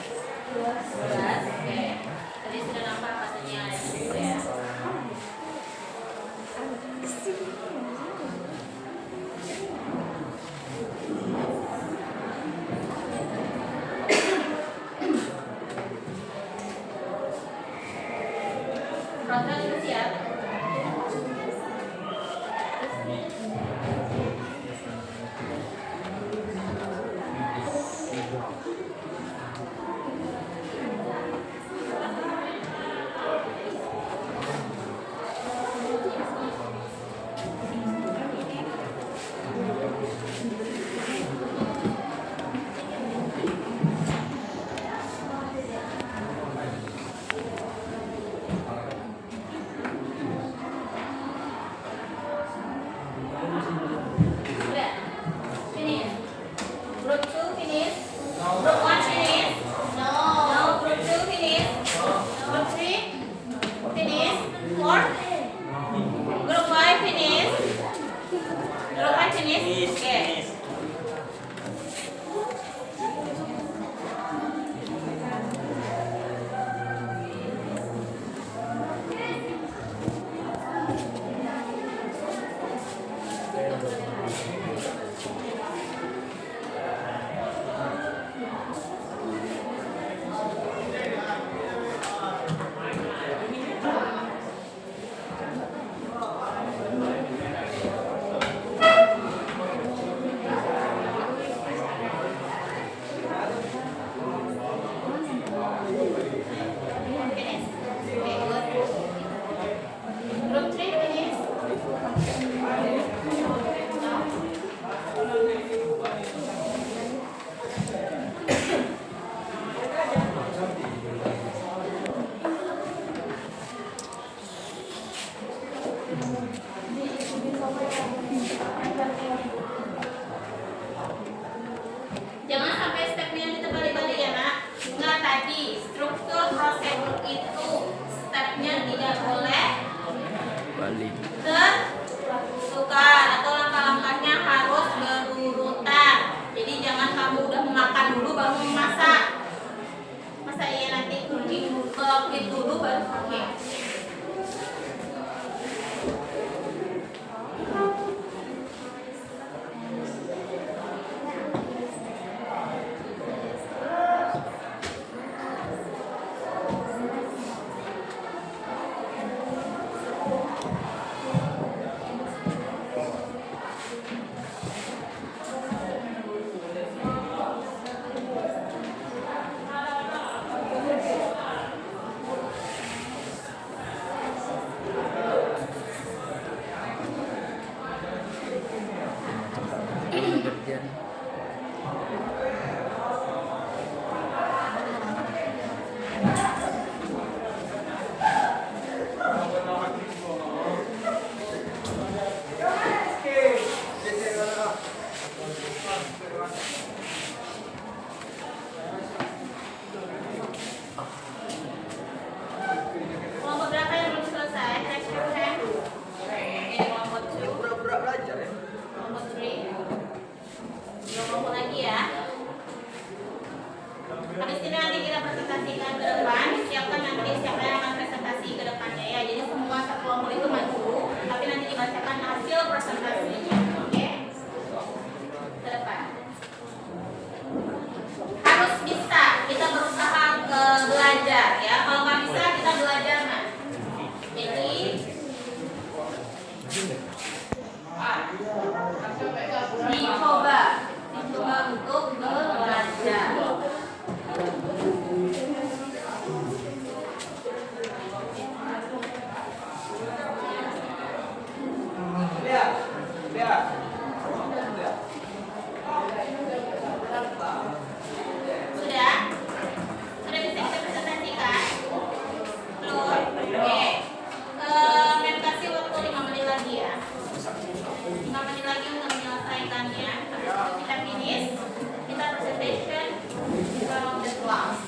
Jelas. Oke. Tadi sudah nampak katanya ada di situ ya. Frontal sudah siap. Udah. Finish. Group 2 finish. Group 1 finish. No. Group 2 finish. Group 3 finish. 4. Group 5 finish. Group 5 finish. Oke. Finish. Okay, good. Group 3 finish. Jangan sampai stepnya itu balik-balik ya nak. Ingat tadi struktur prosedur itu stepnya tidak boleh Balik. tertukar atau langkah-langkahnya harus berurutan. Jadi jangan kamu udah memakan dulu baru memasak. Masa iya nanti cooking dulu baru cooking. belajar ya. Kalau nggak bisa kita belajar nah. Jadi dicoba untuk belajar. Sudah? Sudah bisa kita presentasikan? Belum? Oke. Mem kasih waktu 5 menit lagi ya. 5 menit lagi untuk menyelesaikannya. Habis itu kita finish. Kita presentation from the class.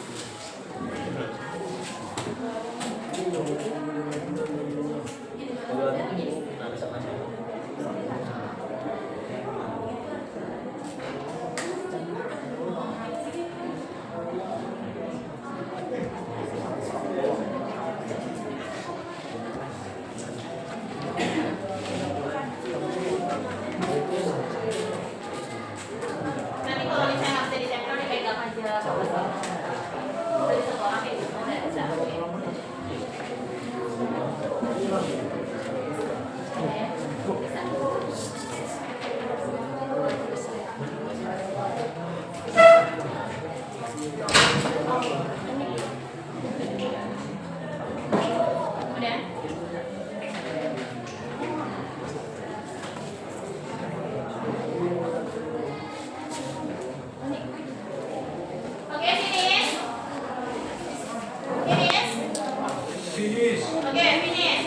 Nanti kalau misalnya nggak bisa ditempel, dipegang aja. Dari satu orang kayak gitu, nggak bisa. Udah? Oke, finish. Finish. Oke, finish.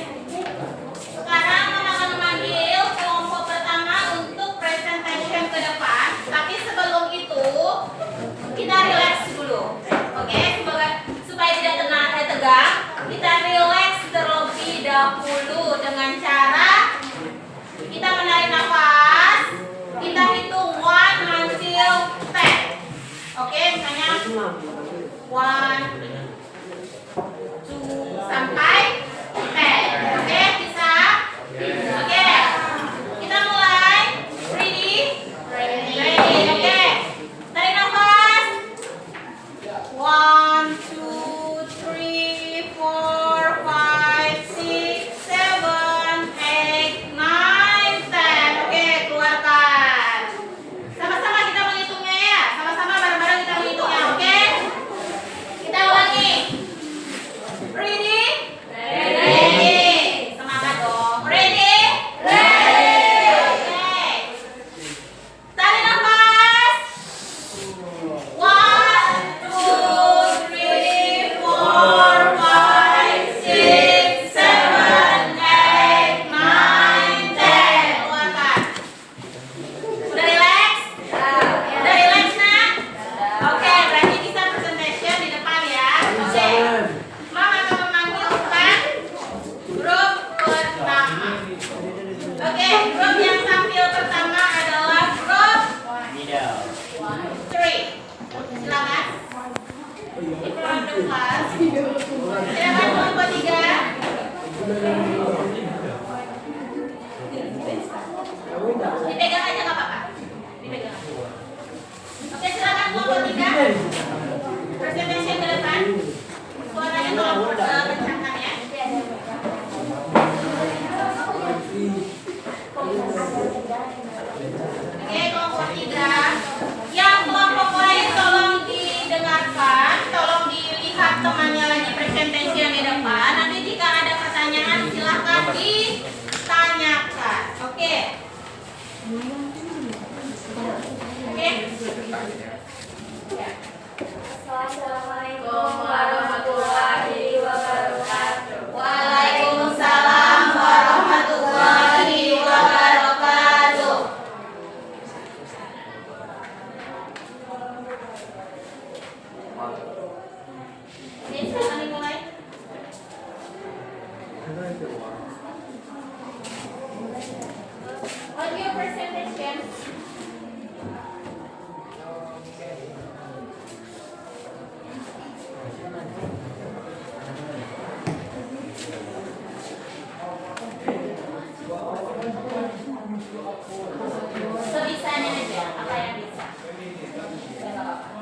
Sekarang Mama akan memanggil kelompok pertama untuk presentation ke depan. Tapi sebelum itu kita relax dulu. Oke, supaya tidak tegang, kita relax terlebih dahulu dengan cara kita menarik nafas. Kita hitung 1 until 10. Oke, misalnya 1, 2 sampai 10. Oke, bisa? Oke. Kita mulai. Ready? Ready. Oke. Tarik nafas. 1, 2, 3, 4, 5, 6, 7, 8, 9, 10. Oke, keluarkan. Sama-sama kita menghitungnya ya. Sama-sama bareng-bareng kita menghitungnya, oke? Kita ulangi. Ready? Ready. Semangat dong. Ready? Ready. Oke. Tarik nafas. 1, 2, 3, 4, 5, 6, 7, 8, 9, 10. Keluarkan. Udah relax? Udah relax nak? Oke, berarti bisa presentation di depan ya. Oke. Mama akan memanggilkan grup pertama. Oke, grup yang tampil pertama adalah grup 3. Silakan. In front of the class. Silakan kelompok 3. Dipegang aja nggak apa-apa. Dipegang aja. Oke, silakan kelompok 3. Presentation ke depan. Suaranya tolong kencangkan ya. Oke, kelompok 3. Yang kelompok lain tolong didengarkan, tolong dilihat temannya lagi presentation di depan. Nanti jika ada pertanyaan silakan ditanyakan. Oke. Oke. Assalamualaikum warahmatullahi wabarakatuh. Waalaikumsalam warahmatullahi wabarakatuh. Oke, silakan dimulai. On your presentation. Sebisanya aja, apa yang bisa. Ya, nggak apa-apa.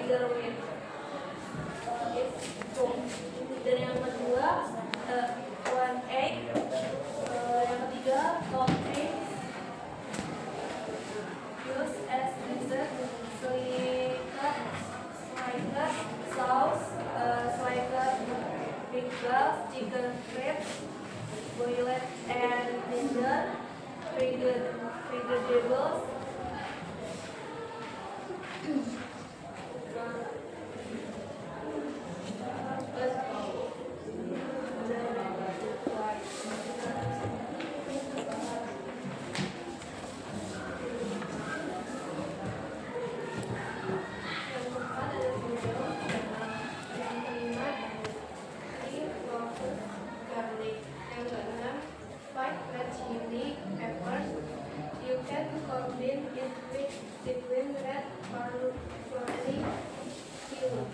bigger with its boom. Dan yang kedua 1/8. Yang ketiga top 3 use as dessert, slicer sauce, slicer pickles, chicken strips, boiled and tender vegetables. You can combine it with between red or florally hued.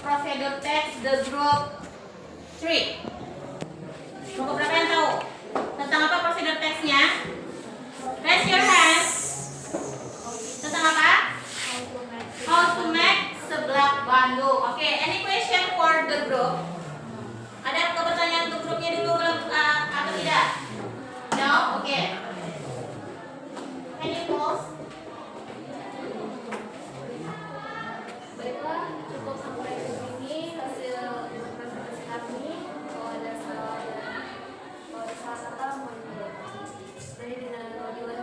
Procedure text the group 3. Buku berapa yang tahu tentang apa procedure textnya? Raise your hands. Tentang apa? How to make seblak Bandung. Oke, any question for the group? Ada pertanyaan untuk grupnya dulu atau tidak? No? Oke. Can you close? Baiklah, cukup sampai di sini hasil presentasi kami. Kalau ada salah kata mohon dimaafkan. Dari dengan wajiban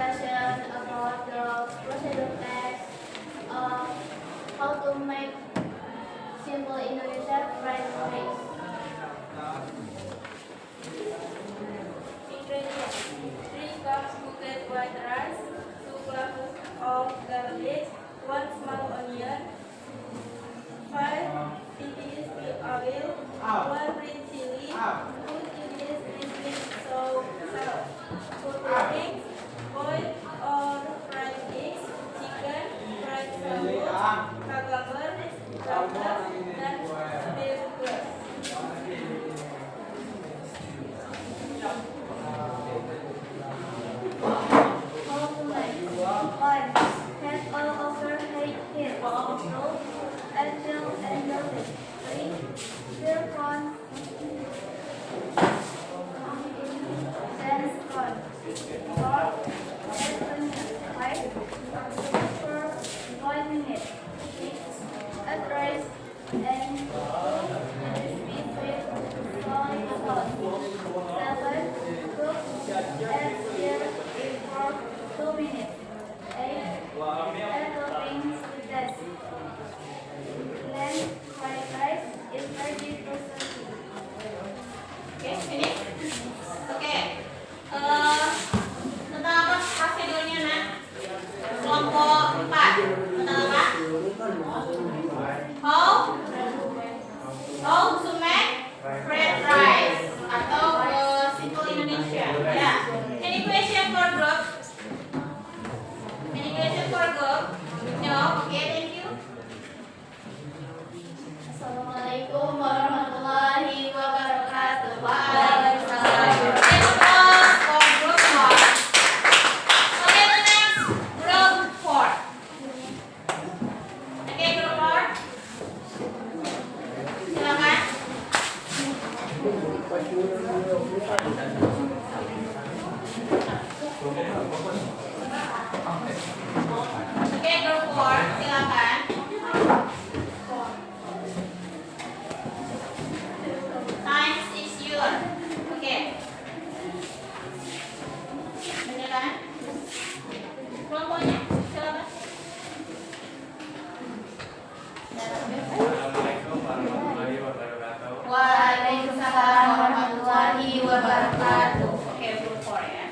discussion about the procedure text, how to make simple Indonesian fried rice. Ingredients: 3 cups cooked white rice, 2 cloves of garlic, 1 small onion, 5 teaspoons oil, 1 green chili, 2 teaspoons salt, 2 toppings, boiled or fried eggs, chicken, fried sambal, kagamer, butter, dan beef glass. How to make 1. Head all over heat. 2. Add milk and garlic. 3. Stir corn. Then corn. 4. Add onion. 5. Cook for 1 minute. 6. Add rice and cook this with soy sauce. 7. Cook and stir for 2 minutes. 8. Add toppings to taste. Then fried rice is ready for serving. Oke, finish. Oke. Tentang apa prosedurnya, Nak? Kelompok 4. Tentang apa? How to make fried rice atau simple Indonesia. Ya. Any question for group? Any question for group? No. Oke, thank you. Assalamualaikum warahmatullahi wabarakatuh. Waalaikumsalam. Let's pause for group 1. Okay, the next group 4. Okay, group 4. Silakan. Okay, group 4. Silakan. Time is yours. Okay. Bener kan? Kelompoknya, silakan. Assalamualaikum warahmatullahi wabarakatuh. Waalaikumsalam warahmatullahi wabarakatuh. Oke, group 4 ya.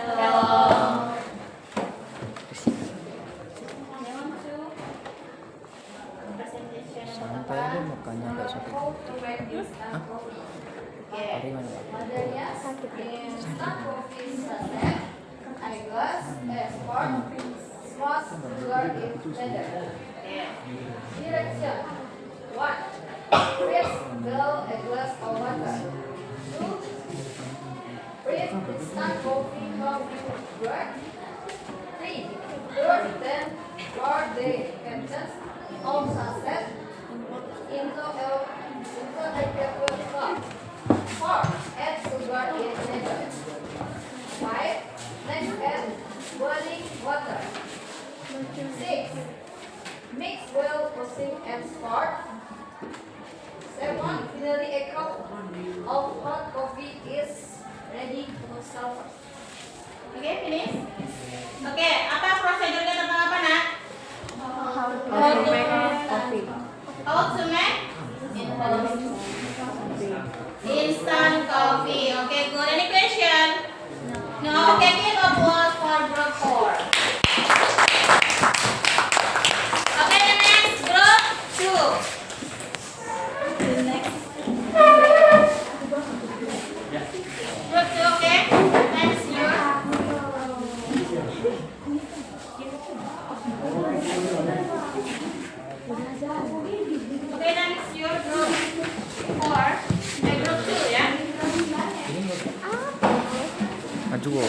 Hello. Santai aja mukanya nggak sakit. Hah? Hari mana? Sakit. Direction: 1. First, fill a glass of water. 2. Breathe instant coffee with bread. 3. Pour then pour the contents of sachet into a paper cup. 4. Add sugar in later. 5. Next add boiling water. 6. Mix well using and start. 7. Finally, a cup of hot coffee is ready to serve. Oke, finish. Oke, apa prosedurnya tentang apa, Nak? How to make coffee. How to make instant coffee. Oke, good. Any question? No. Oke, give applause for group 4. Oke, the next group 2. Group 2, oke? Next year. Oke, next year group 4. Group 2 ya. Maju.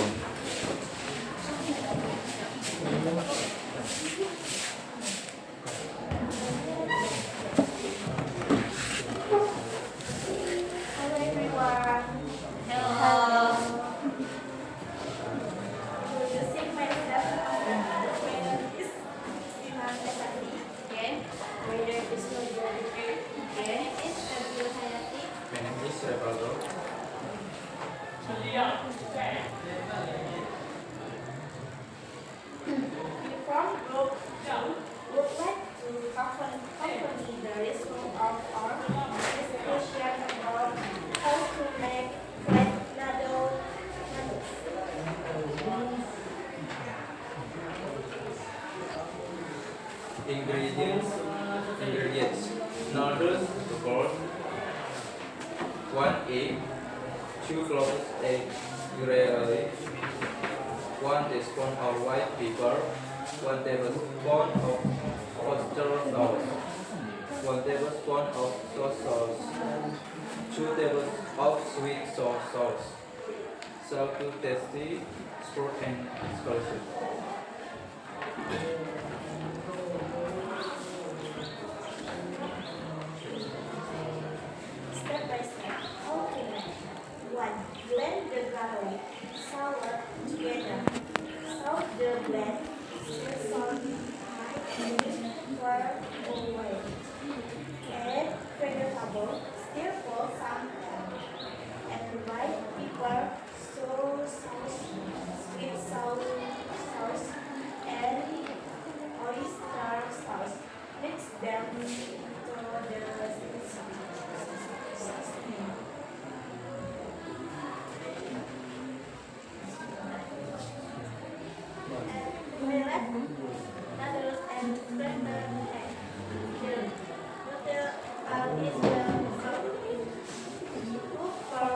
brother. Uniform group would like to accompany the result of our discussion about how to make flat noodles. Ingredients. Noodles to board. 1 egg. 2 cloves eggs grated. 1 teaspoon of white pepper. 1 tablespoon of oyster sauce. 1 tablespoon of soy sauce. 2 tablespoons of sweet soy sauce. Salt to tasty. Salt and scalded. Step by step, how to make. 1. Blend the garlic, sour together. Salt the blend, salt, for away. Add vegetable, stir for some time. And white pepper, soy sauce, sweet sauce, and oyster sauce. Mix them into noodles and scrambled egg. The noodle is the cook for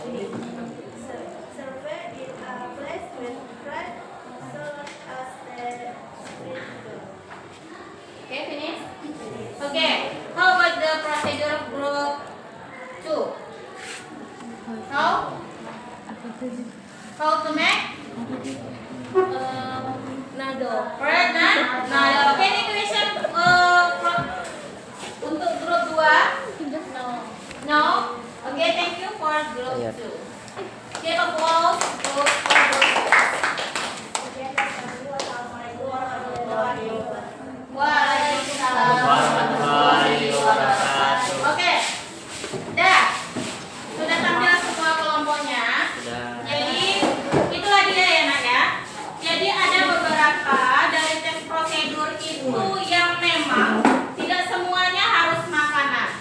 2 minutes. Serve it in a plate with fried salad as the sweet. Okay, finish? Okay, how about the procedure group 2? How to make noodle? Alright, noodle. Okay, ini question untuk group 2? No? Okay, thank you for group 2. Okay, applause for group 2. Waalaikumsalam warahmatullahi wabarakatuh. Oke, dah. Sudah tampil semua kelompoknya. Jadi itulah dia ya nak ya. Jadi ada beberapa dari tes prosedur itu yang memang tidak semuanya harus makanan.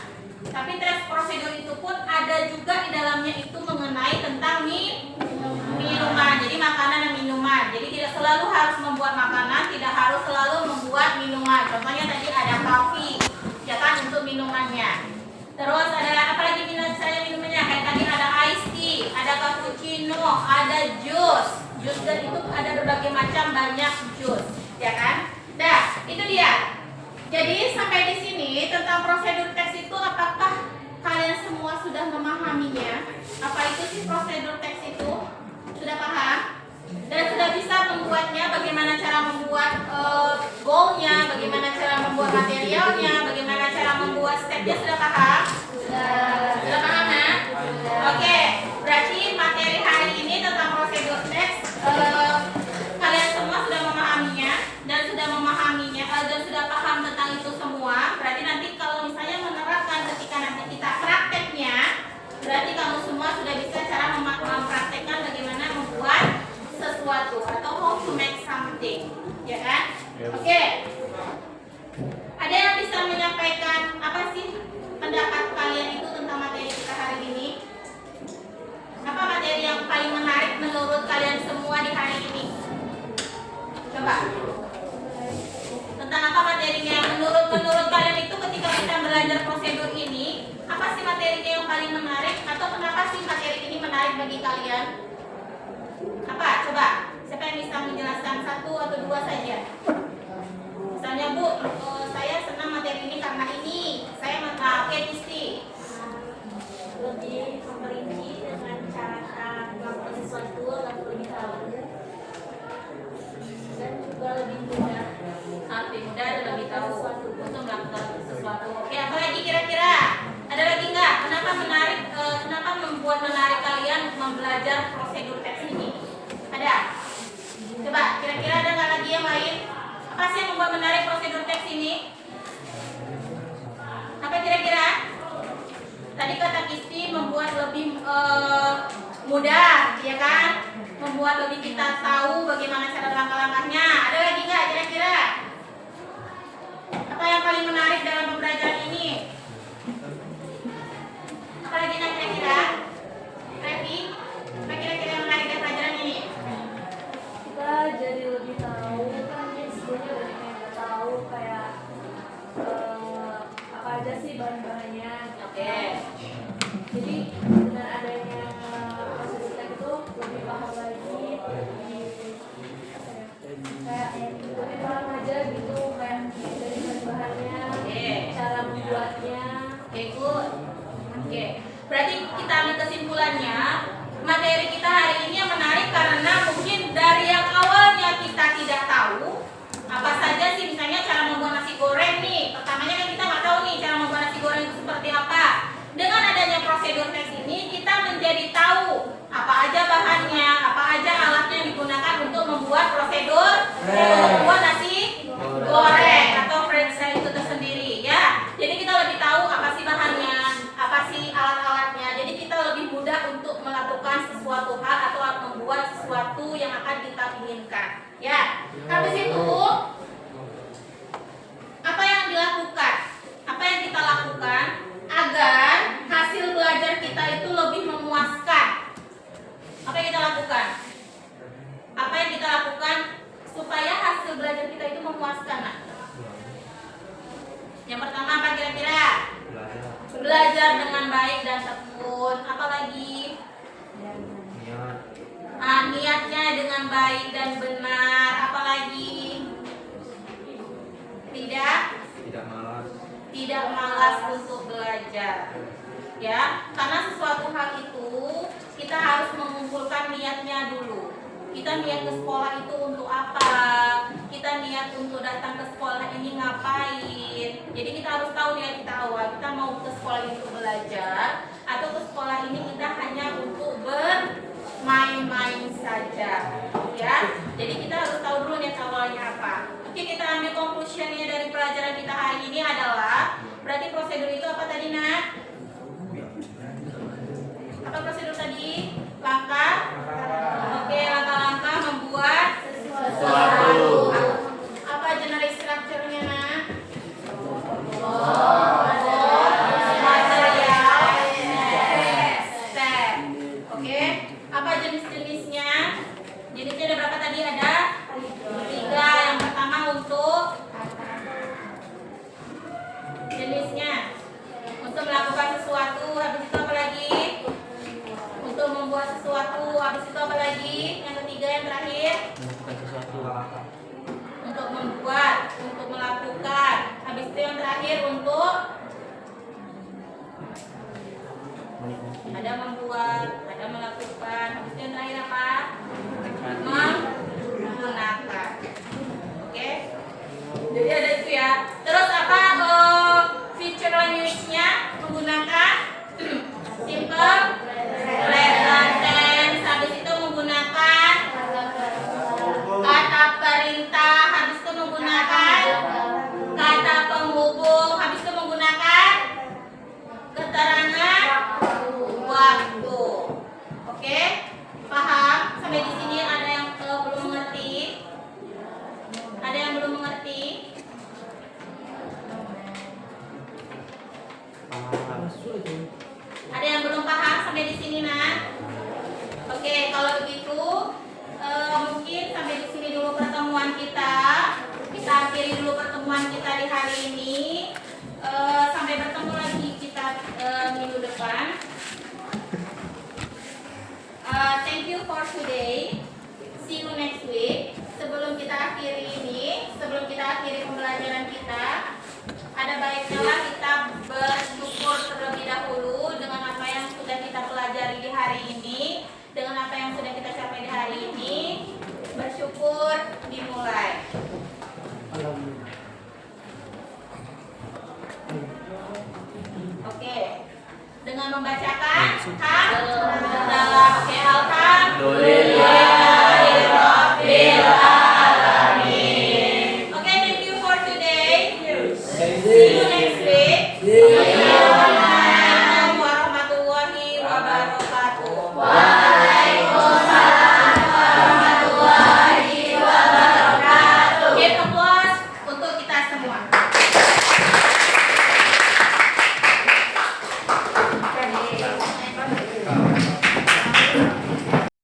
Tapi tes prosedur itu pun ada juga di dalamnya itu mengenai tentang minuman. Jadi makanan dan minuman. Jadi tidak selalu harus membuat makanan, tidak harus selalu membuat minuman. Contohnya tadi ada kopi, ya kan, untuk minumannya. Terus ada apa lagi minumannya? Kayak tadi ada iced tea, ada cappuccino, ada jus. Jus dan itu ada berbagai macam banyak jus, ya kan? Dah, itu dia. Jadi sampai di sini tentang prosedur tes itu apakah kalian semua sudah memahaminya? Apa itu sih prosedur tes itu? Sudah paham? Dan sudah bisa membuatnya, bagaimana cara membuat goalnya, bagaimana cara membuat materialnya, bagaimana cara membuat stepnya, sudah paham? Sudah paham ya? Oke, berarti materi hari ini tentang prosedur teks kalian semua sudah memahaminya dan sudah paham tentang itu semua. Berarti nanti kalau misalnya menerapkan ketika nanti kita prakteknya, berarti kamu semua sudah bisa cara mempraktekkan bagaimana membuat sesuatu atau how to make something, ya kan? Oke. Ada yang bisa menyampaikan apa sih pendapat kalian itu tentang materi kita hari ini? Apa materi yang paling menarik menurut kalian semua di hari ini? Coba. Tentang apa materinya? Menurut kalian itu ketika kita belajar prosedur ini, apa sih materinya yang paling menarik atau kenapa sih materi ini menarik bagi kalian? Apa? Coba. Siapa yang bisa menjelaskan satu atau dua saja? Misalnya, Bu, saya senang materi ini karena ini. Saya oke, Tisti. Lebih memperinci dengan cara melakukan sesuatu lebih tahu dan juga lebih mudah. Lebih mudah dan lebih tahu untuk melakukan sesuatu. Oke, apa lagi kira-kira? Ada lagi nggak? Kenapa membuat menarik kalian belajar sini? Apa kira-kira? Tadi kata Kisti membuat lebih mudah, ya kan? Membuat lebih kita tahu bagaimana cara langkah-langkahnya. Ada lagi nggak kira-kira? Apa yang paling menarik dalam pembelajaran ini? Apa lagi nggak kira-kira? Revi, apa kira-kira yang menarik dari pelajaran ini? Kita jadi lebih tahu kan ini sebelumnya dari kayak nggak tahu kayak apa aja sih bahan-bahannya. Oke. Jadi dengan adanya proses kita itu lebih paham lagi, kayak lebih paham aja gitu kayak dari bahan-bahannya, Oke. cara membuatnya. Oke, good. Oke. Berarti kita ambil kesimpulannya, materi kita hari ini yang menarik karena mungkin dari yang awalnya kita tidak tahu apa saja sih, misalnya cara membuat nasi goreng nih. Pertamanya kan kita nggak tahu nih cara membuat nasi goreng itu seperti apa. Dengan adanya prosedur tes ini kita menjadi tahu apa aja bahannya, apa aja alatnya yang digunakan untuk membuat prosedur membuat nasi goreng atau french fries itu tersendiri ya. Jadi kita lebih tahu apa sih bahannya, apa sih alat-alatnya. Jadi kita lebih mudah untuk melakukan sesuatu hal atau membuat sesuatu yang akan kita inginkan. Ya. Habis itu apa yang dilakukan? Apa yang kita lakukan agar hasil belajar kita itu lebih memuaskan? Apa yang kita lakukan? Apa yang kita lakukan supaya hasil belajar kita itu memuaskan? Nah? Yang pertama apa kira-kira? Belajar dengan baik dan tekun. Apa lagi? Niatnya dengan baik dan benar. Apa lagi? Tidak malas untuk belajar. Ya, karena sesuatu hal itu kita harus mengumpulkan niatnya dulu. Kita niat ke sekolah itu untuk apa? Kita niat untuk datang ke sekolah ini ngapain? Jadi kita harus tahu niat kita awal. Kita mau ke sekolah ini untuk belajar atau ke sekolah ini kita hanya untuk bermain-main saja. Ya. Jadi kita harus tahu dulu niat awalnya apa. Oke, kita ambil conclusionnya dari pelajaran kita hari ini adalah berarti prosedur itu apa tadi, Nak? Apa prosedur tadi? Langkah? Oke, langkah-langkah membuat sesuatu. Apa general structure-nya, Nak? Material, step. Oke, apa jenis-jenisnya? Jenisnya ada berapa tadi? Ada 3. Yang pertama untuk jenisnya untuk melakukan sesuatu, habis itu apa lagi? Untuk membuat sesuatu, habis itu apa lagi? Yang ketiga, yang terakhir untuk membuat, untuk melakukan, habis itu yang terakhir untuk ada membuat, ada melakukan, habis itu yang terakhir apa? Menggunakan. Oke? Jadi ada itu ya. Terus apa feature language-nya? Menggunakan simple present tense. Habis itu menggunakan kata perintah. Habis itu menggunakan kata penghubung. Habis itu menggunakan keterangan waktu. Oke? Paham? Sampai di sini ada yang belum mengerti? Ada yang belum mengerti? Ada yang belum paham sampai di sini, Nak? Oke, kalau begitu mungkin sampai di sini dulu pertemuan kita. Kita akhiri dulu pertemuan kita di hari ini. Sampai bertemu lagi kita minggu depan. Thank you for today. See you next week. Sebelum kita akhiri pembelajaran kita, ada baiknya lah kita bersyukur terlebih dahulu dengan apa yang sudah kita pelajari di hari ini, dengan apa yang sudah kita capai di hari ini. Bersyukur dimulai. Oke. Dengan membacakan hamdalah. Oke, alhamdulillahirabbil alamin. Oke, thank you for today. See you next week. See